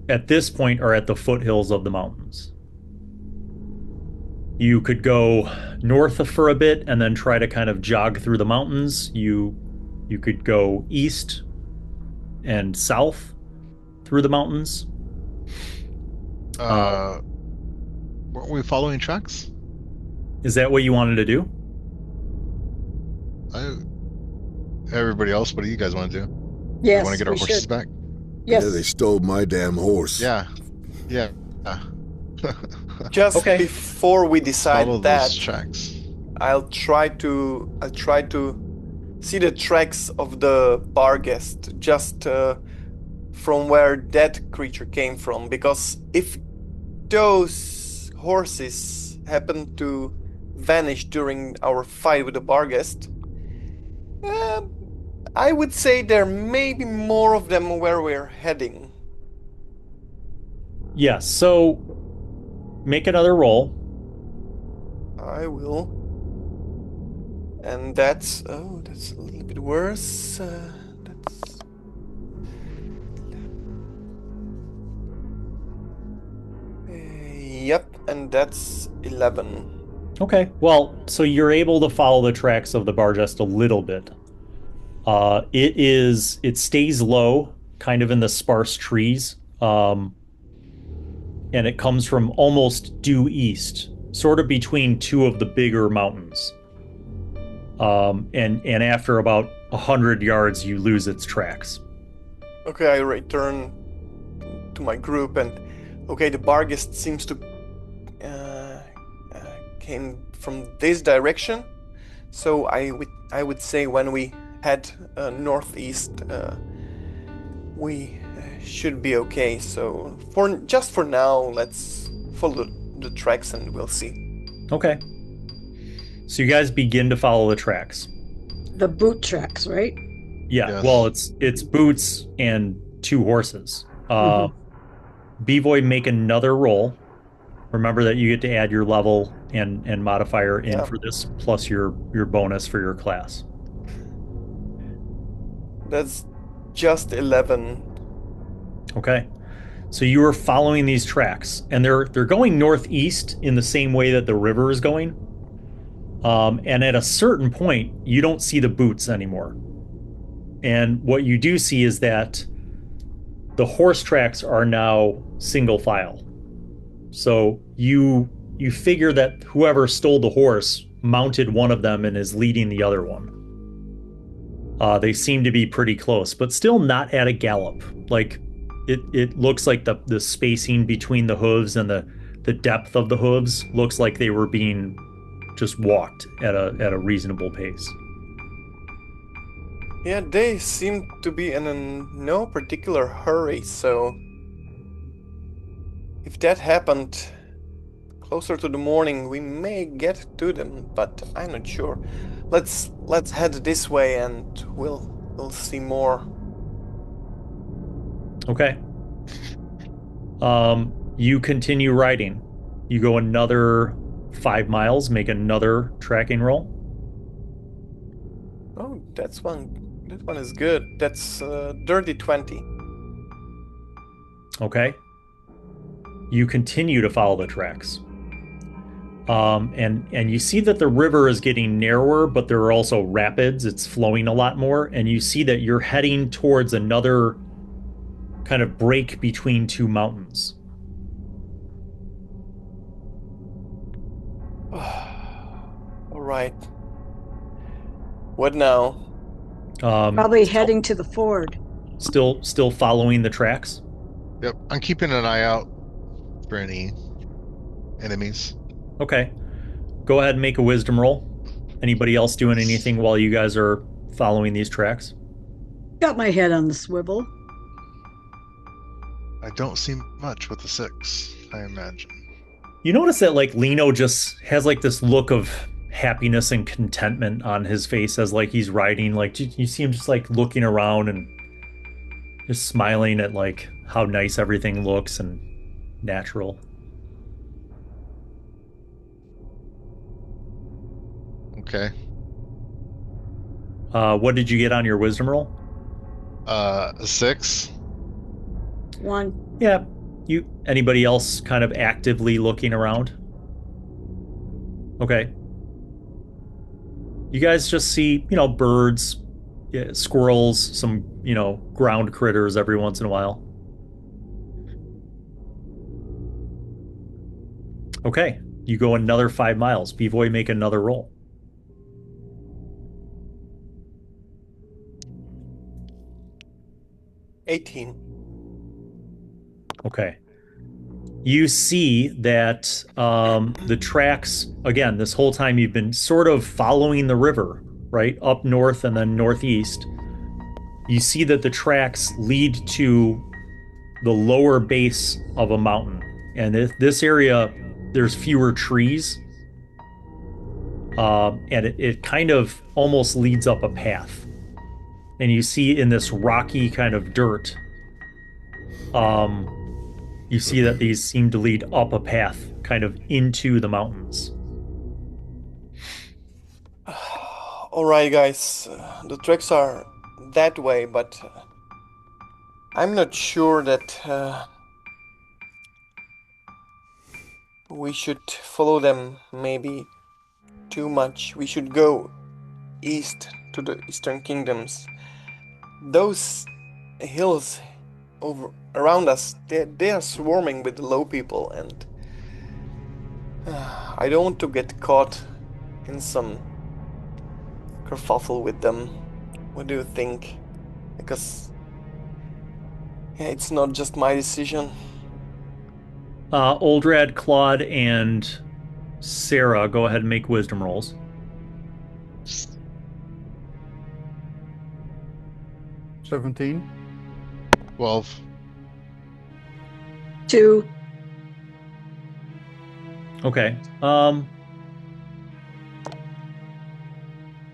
Speaker 1: at this point, are at the foothills of the mountains. You could go north for a bit and then try to kind of jog through the mountains. You could go east and south through the mountains.
Speaker 2: Weren't we following tracks?
Speaker 1: Is that what you wanted to do?
Speaker 2: Everybody else, what do you guys want to do?
Speaker 4: Yes,
Speaker 2: We want to get our
Speaker 4: we
Speaker 2: horses
Speaker 4: should.
Speaker 2: back?
Speaker 4: Yes.
Speaker 7: Yeah, they stole my damn horse.
Speaker 2: Yeah. Yeah.
Speaker 5: Just
Speaker 1: Okay.
Speaker 5: before we decide
Speaker 2: Follow
Speaker 5: that,
Speaker 2: those tracks.
Speaker 5: I'll try to see the tracks of the Barghest just from where that creature came from, because if those horses happen to vanish during our fight with the Barghest, I would say there may be more of them where we're heading.
Speaker 1: Yes. So make another roll.
Speaker 5: I will. And that's a little bit worse. That's yep, and that's 11.
Speaker 1: Okay. Well, so you're able to follow the tracks of the Barghest a little bit. It stays low, kind of in the sparse trees, and it comes from almost due east, sort of between two of the bigger mountains. And after about 100 yards, you lose its tracks.
Speaker 5: Okay, I return to my group, and okay, the Barghest seems to came from this direction. So I would say when we head northeast, we should be okay. So for now, let's follow the tracks and we'll see.
Speaker 1: Okay. So you guys begin to follow the tracks.
Speaker 4: The boot tracks, right?
Speaker 1: Yeah.
Speaker 2: Yes.
Speaker 1: Well, it's boots and two horses. Bivoj, make another roll. Remember that you get to add your level and modifier in for this, plus your bonus for your class.
Speaker 5: That's just 11.
Speaker 1: Okay. So you are following these tracks, and they're going northeast in the same way that the river is going. And at a certain point, you don't see the boots anymore. And what you do see is that the horse tracks are now single file. So you figure that whoever stole the horse mounted one of them and is leading the other one. They seem to be pretty close, but still not at a gallop. Like it looks like the spacing between the hooves and the depth of the hooves looks like they were being just walked at a reasonable pace.
Speaker 5: Yeah, they seem to be in no particular hurry, so if that happened closer to the morning, we may get to them, but I'm not sure. Let's head this way and we'll see more.
Speaker 1: Okay. You continue riding. You go another 5 miles, make another tracking roll.
Speaker 5: Oh, that one is good. That's dirty 20.
Speaker 1: Okay. You continue to follow the tracks. And you see that the river is getting narrower, but there are also rapids. It's flowing a lot more, and you see that you're heading towards another kind of break between two mountains.
Speaker 5: All right. What now?
Speaker 4: Probably heading to the ford.
Speaker 1: Still following the tracks.
Speaker 2: Yep, I'm keeping an eye out for any enemies.
Speaker 1: Okay. Go ahead and make a wisdom roll. Anybody else doing anything while you guys are following these tracks?
Speaker 4: Got my head on the swivel.
Speaker 2: I don't see much with the 6, I imagine.
Speaker 1: You notice that like Lino just has like this look of happiness and contentment on his face as like he's riding. Like you see him just like looking around and just smiling at like how nice everything looks and natural.
Speaker 2: Okay.
Speaker 1: What did you get on your wisdom roll?
Speaker 2: 6.
Speaker 4: 1.
Speaker 1: Yeah. Anybody else kind of actively looking around? Okay. You guys just see, birds, squirrels, some, ground critters every once in a while. Okay. You go another 5 miles. Bivoj, make another roll.
Speaker 5: $18.
Speaker 1: Okay. You see that the tracks, again, this whole time you've been sort of following the river, right? Up north and then northeast. You see that the tracks lead to the lower base of a mountain. And this area, there's fewer trees. And it kind of almost leads up a path. And you see in this rocky kind of dirt, you see that these seem to lead up a path kind of into the mountains.
Speaker 5: All right, guys. The tracks are that way, but I'm not sure that we should follow them maybe too much. We should go east to the Eastern Kingdoms. Those hills over around us, they are swarming with the low people, and I don't want to get caught in some kerfuffle with them. What do you think? Because it's not just my decision.
Speaker 1: Oldrad, Claude, and Sarah, go ahead and make wisdom rolls.
Speaker 6: 17.
Speaker 2: 12.
Speaker 4: 2.
Speaker 1: Okay.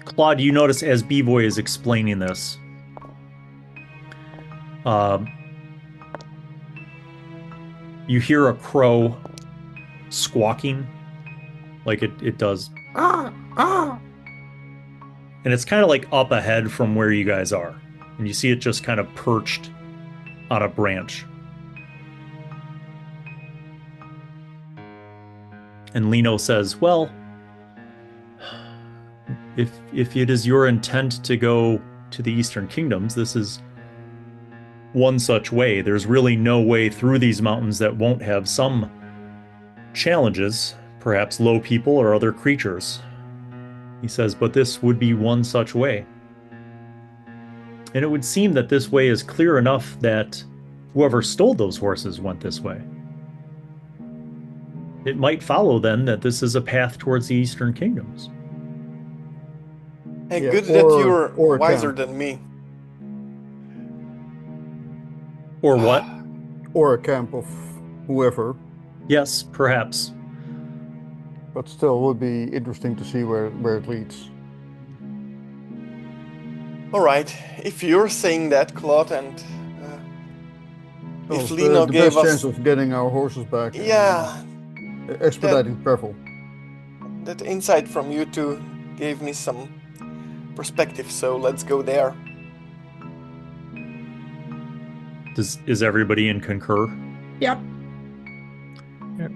Speaker 1: Claude, you notice as Bivoj is explaining this, you hear a crow squawking, like it does. And it's kind of like up ahead from where you guys are. And you see it just kind of perched on a branch. And Lino says, well, if it is your intent to go to the Eastern Kingdoms, this is one such way. There's really no way through these mountains that won't have some challenges, perhaps low people or other creatures. He says, but this would be one such way. And it would seem that this way is clear enough that whoever stole those horses went this way. It might follow then that this is a path towards the Eastern Kingdoms.
Speaker 5: Hey,
Speaker 6: Yeah,
Speaker 5: good that you're
Speaker 6: or
Speaker 5: wiser
Speaker 6: camp.
Speaker 5: than me.
Speaker 1: Or what?
Speaker 6: Or a camp of whoever.
Speaker 1: Yes, perhaps.
Speaker 6: But still, would be interesting to see where it leads.
Speaker 5: All right, if you're saying that, Claude, and
Speaker 6: Well,
Speaker 5: if
Speaker 6: the
Speaker 5: Lino gave
Speaker 6: best
Speaker 5: us,
Speaker 6: chance of getting our horses back. and
Speaker 5: yeah,
Speaker 6: expediting travel.
Speaker 5: that insight from you two gave me some perspective. So let's go there.
Speaker 1: Is everybody in concur?
Speaker 4: Yep.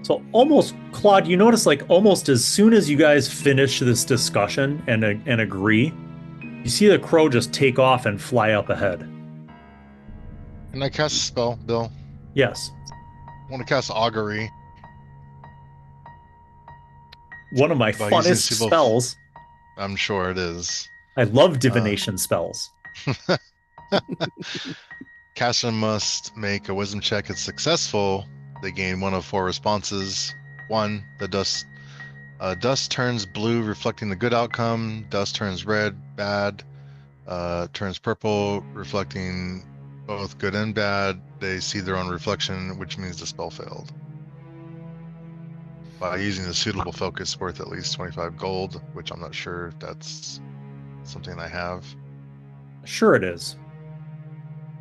Speaker 1: So almost, Claude, you notice like almost as soon as you guys finish this discussion and agree, you see the crow just take off and fly up ahead.
Speaker 2: Can I cast a spell, Bill?
Speaker 1: Yes.
Speaker 2: I want to cast Augury.
Speaker 1: One of my
Speaker 2: By using
Speaker 1: funnest
Speaker 2: people-
Speaker 1: spells.
Speaker 2: I'm sure it is.
Speaker 1: I love divination spells.
Speaker 2: Caster must make a wisdom check. It's successful. They gain one of 4 responses. 1 that does Dust turns blue, reflecting the good outcome. Dust turns red, bad. Turns purple, reflecting both good and bad. They see their own reflection, which means the spell failed. By using a suitable focus worth at least 25 gold, which I'm not sure if that's something I have.
Speaker 1: Sure it is.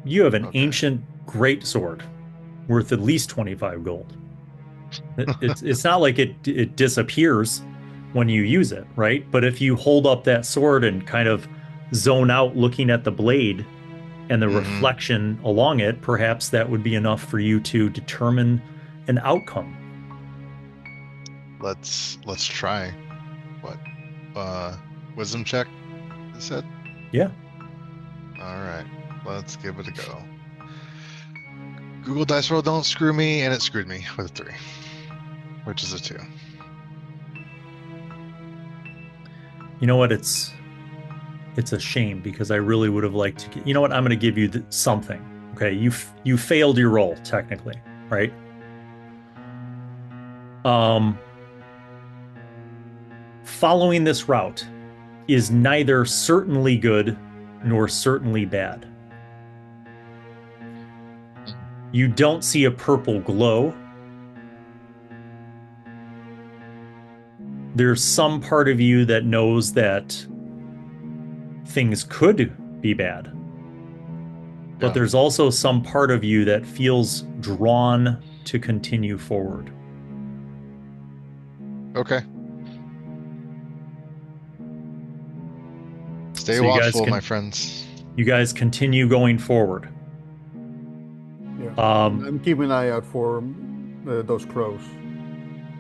Speaker 1: You have an
Speaker 2: Okay.
Speaker 1: ancient greatsword worth at least 25 gold. It's not like it disappears when you use it, right? But if you hold up that sword and kind of zone out looking at the blade and the reflection along it, perhaps that would be enough for you to determine an outcome.
Speaker 2: Let's try. What? Wisdom check, you said?
Speaker 1: Yeah.
Speaker 2: All right. Let's give it a go. Google Dice Roll don't screw me, and it screwed me with a 3, which is a 2.
Speaker 1: You know what? It's a shame because I really would have liked to get, you know what? I'm going to give you something. Okay. You failed your roll technically, right? Following this route is neither certainly good nor certainly bad. You don't see a purple glow. There's some part of you that knows that things could be bad. But there's also some part of you that feels drawn to continue forward.
Speaker 2: Okay. Stay
Speaker 1: So you guys
Speaker 2: watchful,
Speaker 1: can-
Speaker 2: my friends.
Speaker 1: You guys continue going forward.
Speaker 6: Yeah.
Speaker 1: Um,
Speaker 6: I'm keeping an eye out for those crows.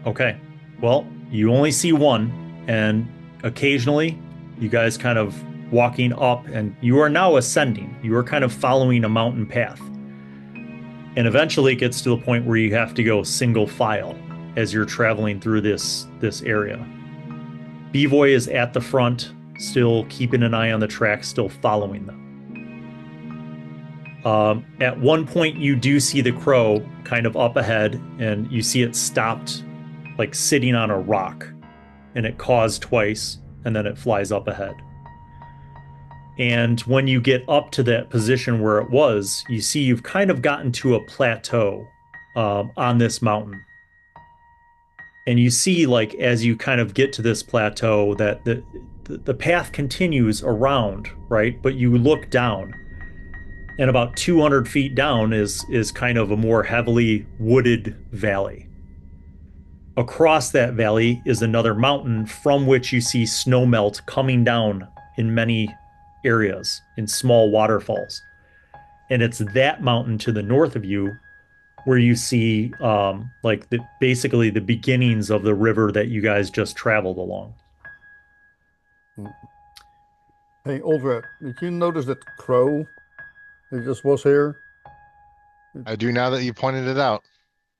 Speaker 1: Okay. Well, you only see one, and occasionally you guys kind of walking up, and you are now ascending. You are kind of following a mountain path. And eventually it gets to the point where you have to go single file as you're traveling through this area. Bivoj is at the front, still keeping an eye on the track, still following them. At one point, you do see the crow kind of up ahead, and you see it stopped, like sitting on a rock, and it caws twice, and then it flies up ahead. And when you get up to that position where it was, you see you've kind of gotten to a plateau on this mountain. And you see, like, as you kind of get to this plateau, that the path continues around, right? But you look down, and about 200 feet down is kind of a more heavily wooded valley. Across that valley is another mountain from which you see snow melt coming down in many areas, in small waterfalls. And it's that mountain to the north of you where you see basically the beginnings of the river that you guys just traveled along.
Speaker 6: Hey, Oldrad, did you notice that crow that just was here?
Speaker 2: I do now that you pointed it out.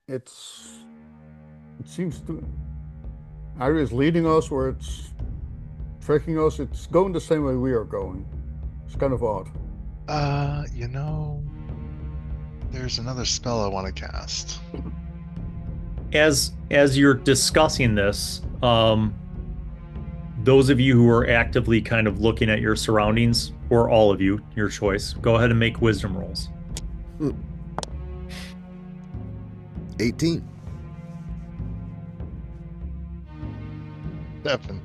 Speaker 6: It seems to either it's leading us or it's tracking us. It's going the same way we are going. It's kind of odd.
Speaker 2: There's another spell I want to cast.
Speaker 1: As you're discussing this, those of you who are actively kind of looking at your surroundings, or all of you, your choice, go ahead and make wisdom rolls.
Speaker 7: 18.
Speaker 2: 7.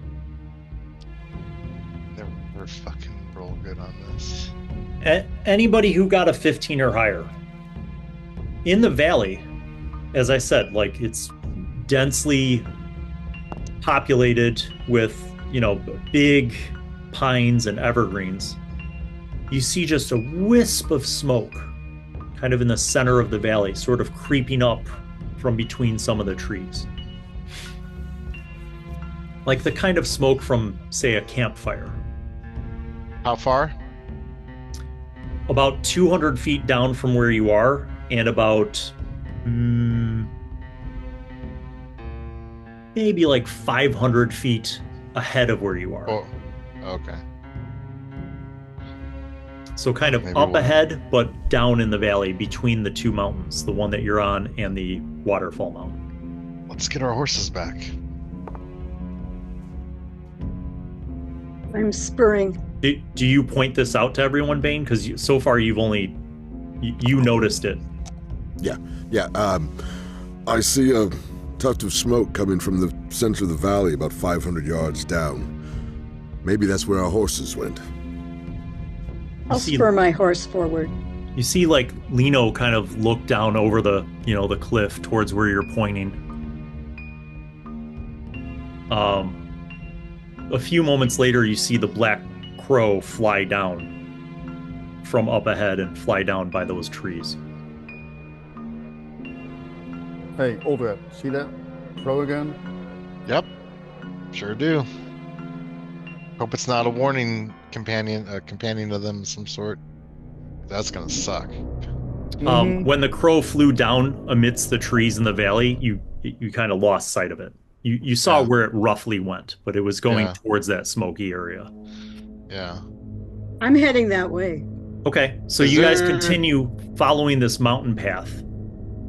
Speaker 2: Never fucking roll good on this.
Speaker 1: Anybody who got a 15 or higher. In the valley, as I said, like, it's densely populated with, big pines and evergreens. You see just a wisp of smoke kind of in the center of the valley, sort of creeping up from between some of the trees. Like the kind of smoke from, say, a campfire.
Speaker 2: How far?
Speaker 1: About 200 feet down from where you are, and about maybe like 500 feet ahead of where you are.
Speaker 2: Oh, okay.
Speaker 1: So kind of
Speaker 2: Maybe
Speaker 1: up
Speaker 2: we'll-
Speaker 1: ahead, but down in the valley between the two mountains, the one that you're on and the waterfall mountain.
Speaker 2: Let's get our horses back.
Speaker 4: I'm spurring.
Speaker 1: Do you point this out to everyone, Bane? Because so far you've only you noticed it.
Speaker 7: Yeah. I see a tuft of smoke coming from the center of the valley about 500 yards down. Maybe that's where our horses went.
Speaker 4: I'll spur my horse forward.
Speaker 1: You see, like, Lino kind of look down over the, the cliff towards where you're pointing. A few moments later, you see the black crow fly down from up ahead and fly down by those trees.
Speaker 6: Hey, Oldrad, see that crow again?
Speaker 2: Yep, sure do. Hope it's not a warning companion, a companion of them of some sort. That's gonna suck.
Speaker 1: When the crow flew down amidst the trees in the valley, you kind of lost sight of it. You saw where it roughly went, but it was going towards that smoky area.
Speaker 2: Yeah.
Speaker 4: I'm heading that way.
Speaker 1: Okay, so you guys continue following this mountain path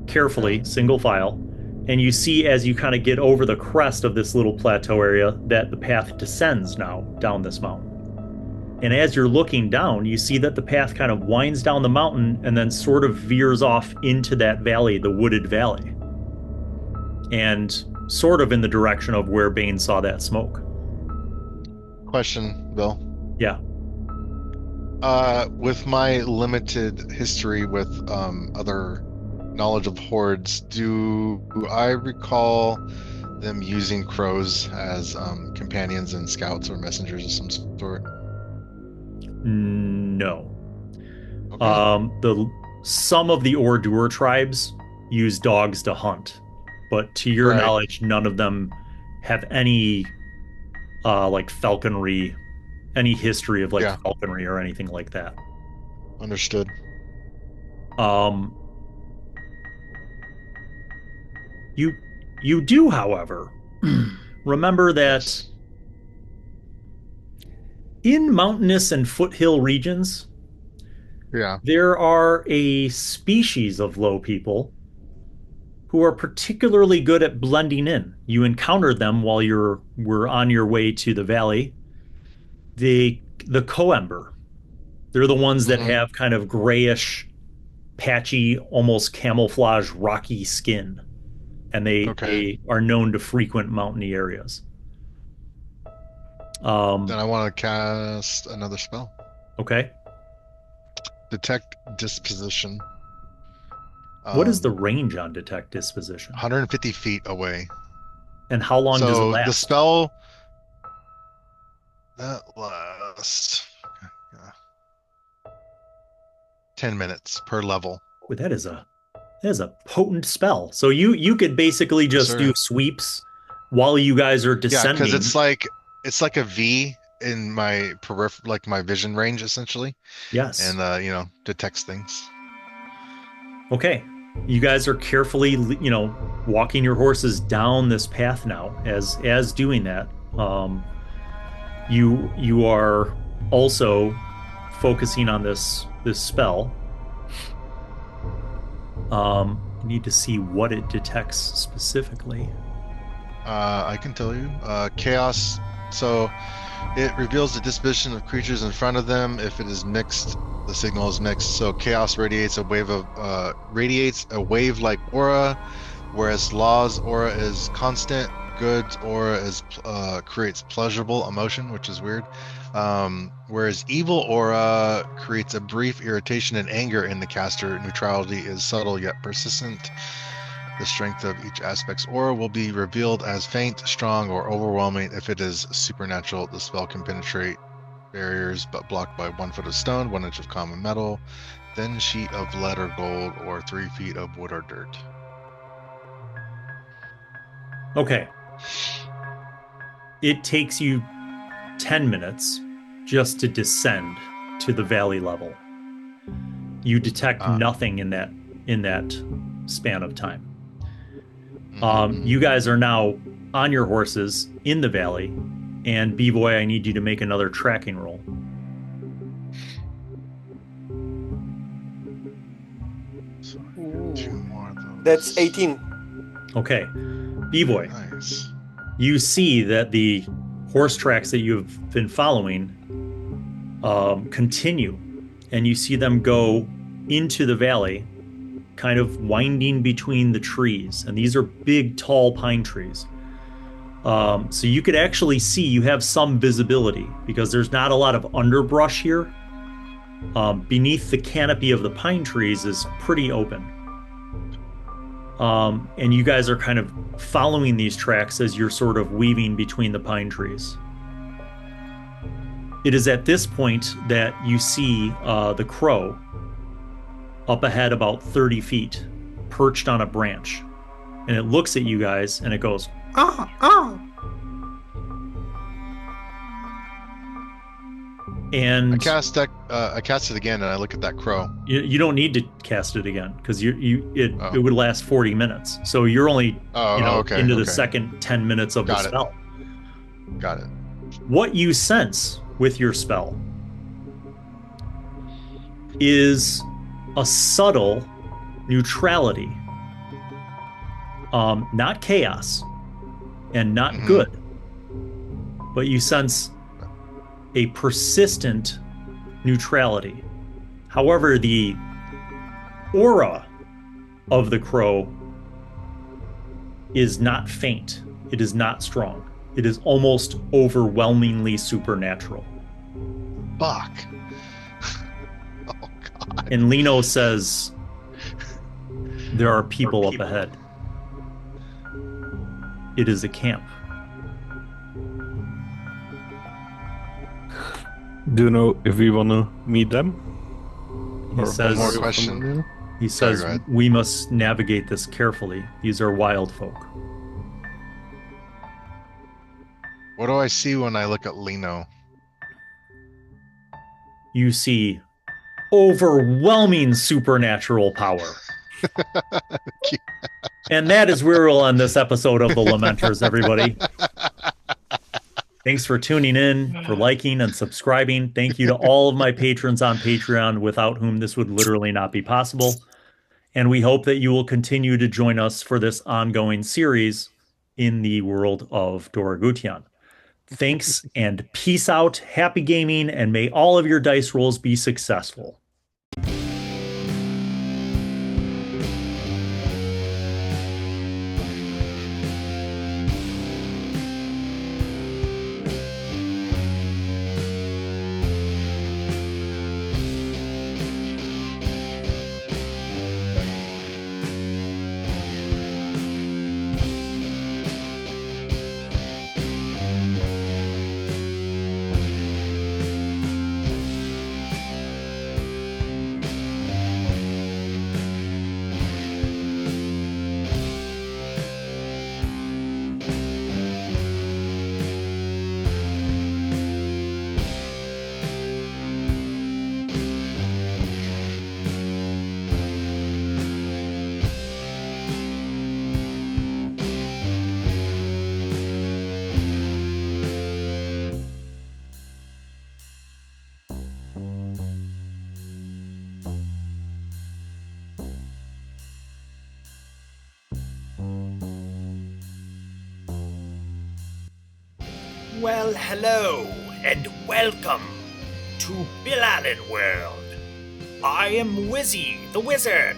Speaker 1: carefully, single file, and you see as you kind of get over the crest of this little plateau area that the path descends now down this mountain. And as you're looking down, you see that the path kind of winds down the mountain and then sort of veers off into that valley, the wooded valley. And sort of in the direction of where Bane saw that smoke.
Speaker 2: Question, Bill.
Speaker 1: Yeah.
Speaker 2: With my limited history with other knowledge of hordes, do I recall them using crows as companions and scouts or messengers of some sort?
Speaker 1: No.
Speaker 2: Okay.
Speaker 1: Some of the Ordur tribes use dogs to hunt, but to your knowledge, none of them have any like falconry, any history of like falconry or anything like that.
Speaker 2: Understood.
Speaker 1: You do, however, remember that in mountainous and foothill regions, there are a species of low people who are particularly good at blending in. You encountered them while were on your way to the valley. The Coember. They're the ones that have kind of grayish, patchy, almost camouflage, rocky skin. And they are known to frequent mountainy areas.
Speaker 2: Then I want to cast another spell.
Speaker 1: Okay.
Speaker 2: Detect Disposition.
Speaker 1: What is the range on Detect Disposition?
Speaker 2: 150 feet away.
Speaker 1: And how long does it last?
Speaker 2: The spell that lasts 10 minutes per level.
Speaker 1: Well, that is a potent spell. So you could basically just do sweeps while you guys are descending.
Speaker 2: Yeah, because it's like a V in my like my vision range essentially.
Speaker 1: Yes.
Speaker 2: And detects things.
Speaker 1: Okay. You guys are carefully, walking your horses down this path now. As doing that, you are also focusing on this spell. You need to see what it detects specifically.
Speaker 2: I can tell you. Chaos. So it reveals the disposition of creatures in front of them. If it is mixed, the signal is mixed. So chaos radiates a wave-like aura, whereas Law's aura is constant. Good's aura creates pleasurable emotion, which is weird. Whereas evil aura creates a brief irritation and anger in the caster. Neutrality is subtle yet persistent. The strength of each aspect's aura will be revealed as faint, strong, or overwhelming. If it is supernatural, the spell can penetrate barriers but blocked by 1 foot of stone, 1 inch of common metal, thin sheet of lead or gold, or 3 feet of wood or dirt.
Speaker 1: Okay. It takes you 10 minutes just to descend to the valley level. You detect nothing in that span of time. You guys are now on your horses in the valley, and Bivoj, I need you to make another tracking roll.
Speaker 2: So I get 2 more of those.
Speaker 5: That's 18.
Speaker 1: Okay. Bivoj,
Speaker 2: Nice.
Speaker 1: you see that the horse tracks that you've been following continue, and you see them go into the valley, kind of winding between the trees. And these are big, tall pine trees. So you could actually see, you have some visibility because there's not a lot of underbrush here. Beneath the canopy of the pine trees is pretty open. And you guys are kind of following these tracks as you're sort of weaving between the pine trees. It is at this point that you see the crow up ahead about 30 feet, perched on a branch. And it looks at you guys and it goes, "Ah, ah." And
Speaker 2: I cast it again, and I look at that crow.
Speaker 1: You don't need to cast it again because it would last 40 minutes. So you're only into the second 10 minutes of the spell.
Speaker 2: Got it.
Speaker 1: What you sense with your spell is a subtle neutrality, not chaos and not good, but you sense a persistent neutrality. However, the aura of the crow is not faint. It is not strong. It is almost overwhelmingly supernatural.
Speaker 2: Fuck. Oh, God.
Speaker 1: And Lino says, there are people up ahead. It is a camp.
Speaker 3: Do you know if we want to meet them?
Speaker 1: He says,
Speaker 2: more question.
Speaker 1: He says,
Speaker 2: Sorry,
Speaker 1: we must navigate this carefully. These are wild folk.
Speaker 2: What do I see when I look at Lino?
Speaker 1: You see overwhelming supernatural power. And that is where we'll end this episode of the Lamenters, everybody. Thanks for tuning in, for liking and subscribing. Thank you to all of my patrons on Patreon, without whom this would literally not be possible. And we hope that you will continue to join us for this ongoing series in the world of Doreguteon. Thanks and peace out. Happy gaming, and may all of your dice rolls be successful.
Speaker 8: Well, hello, and welcome to Bilalen World. I am Wizzy, the Wizard.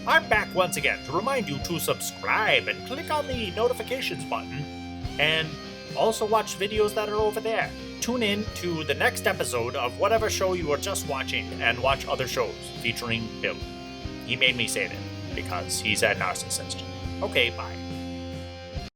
Speaker 8: I'm back once again to remind you to subscribe and click on the notifications button, and also watch videos that are over there. Tune in to the next episode of whatever show you are just watching, and watch other shows featuring Bill. He made me say that because he's a narcissist. Okay, bye.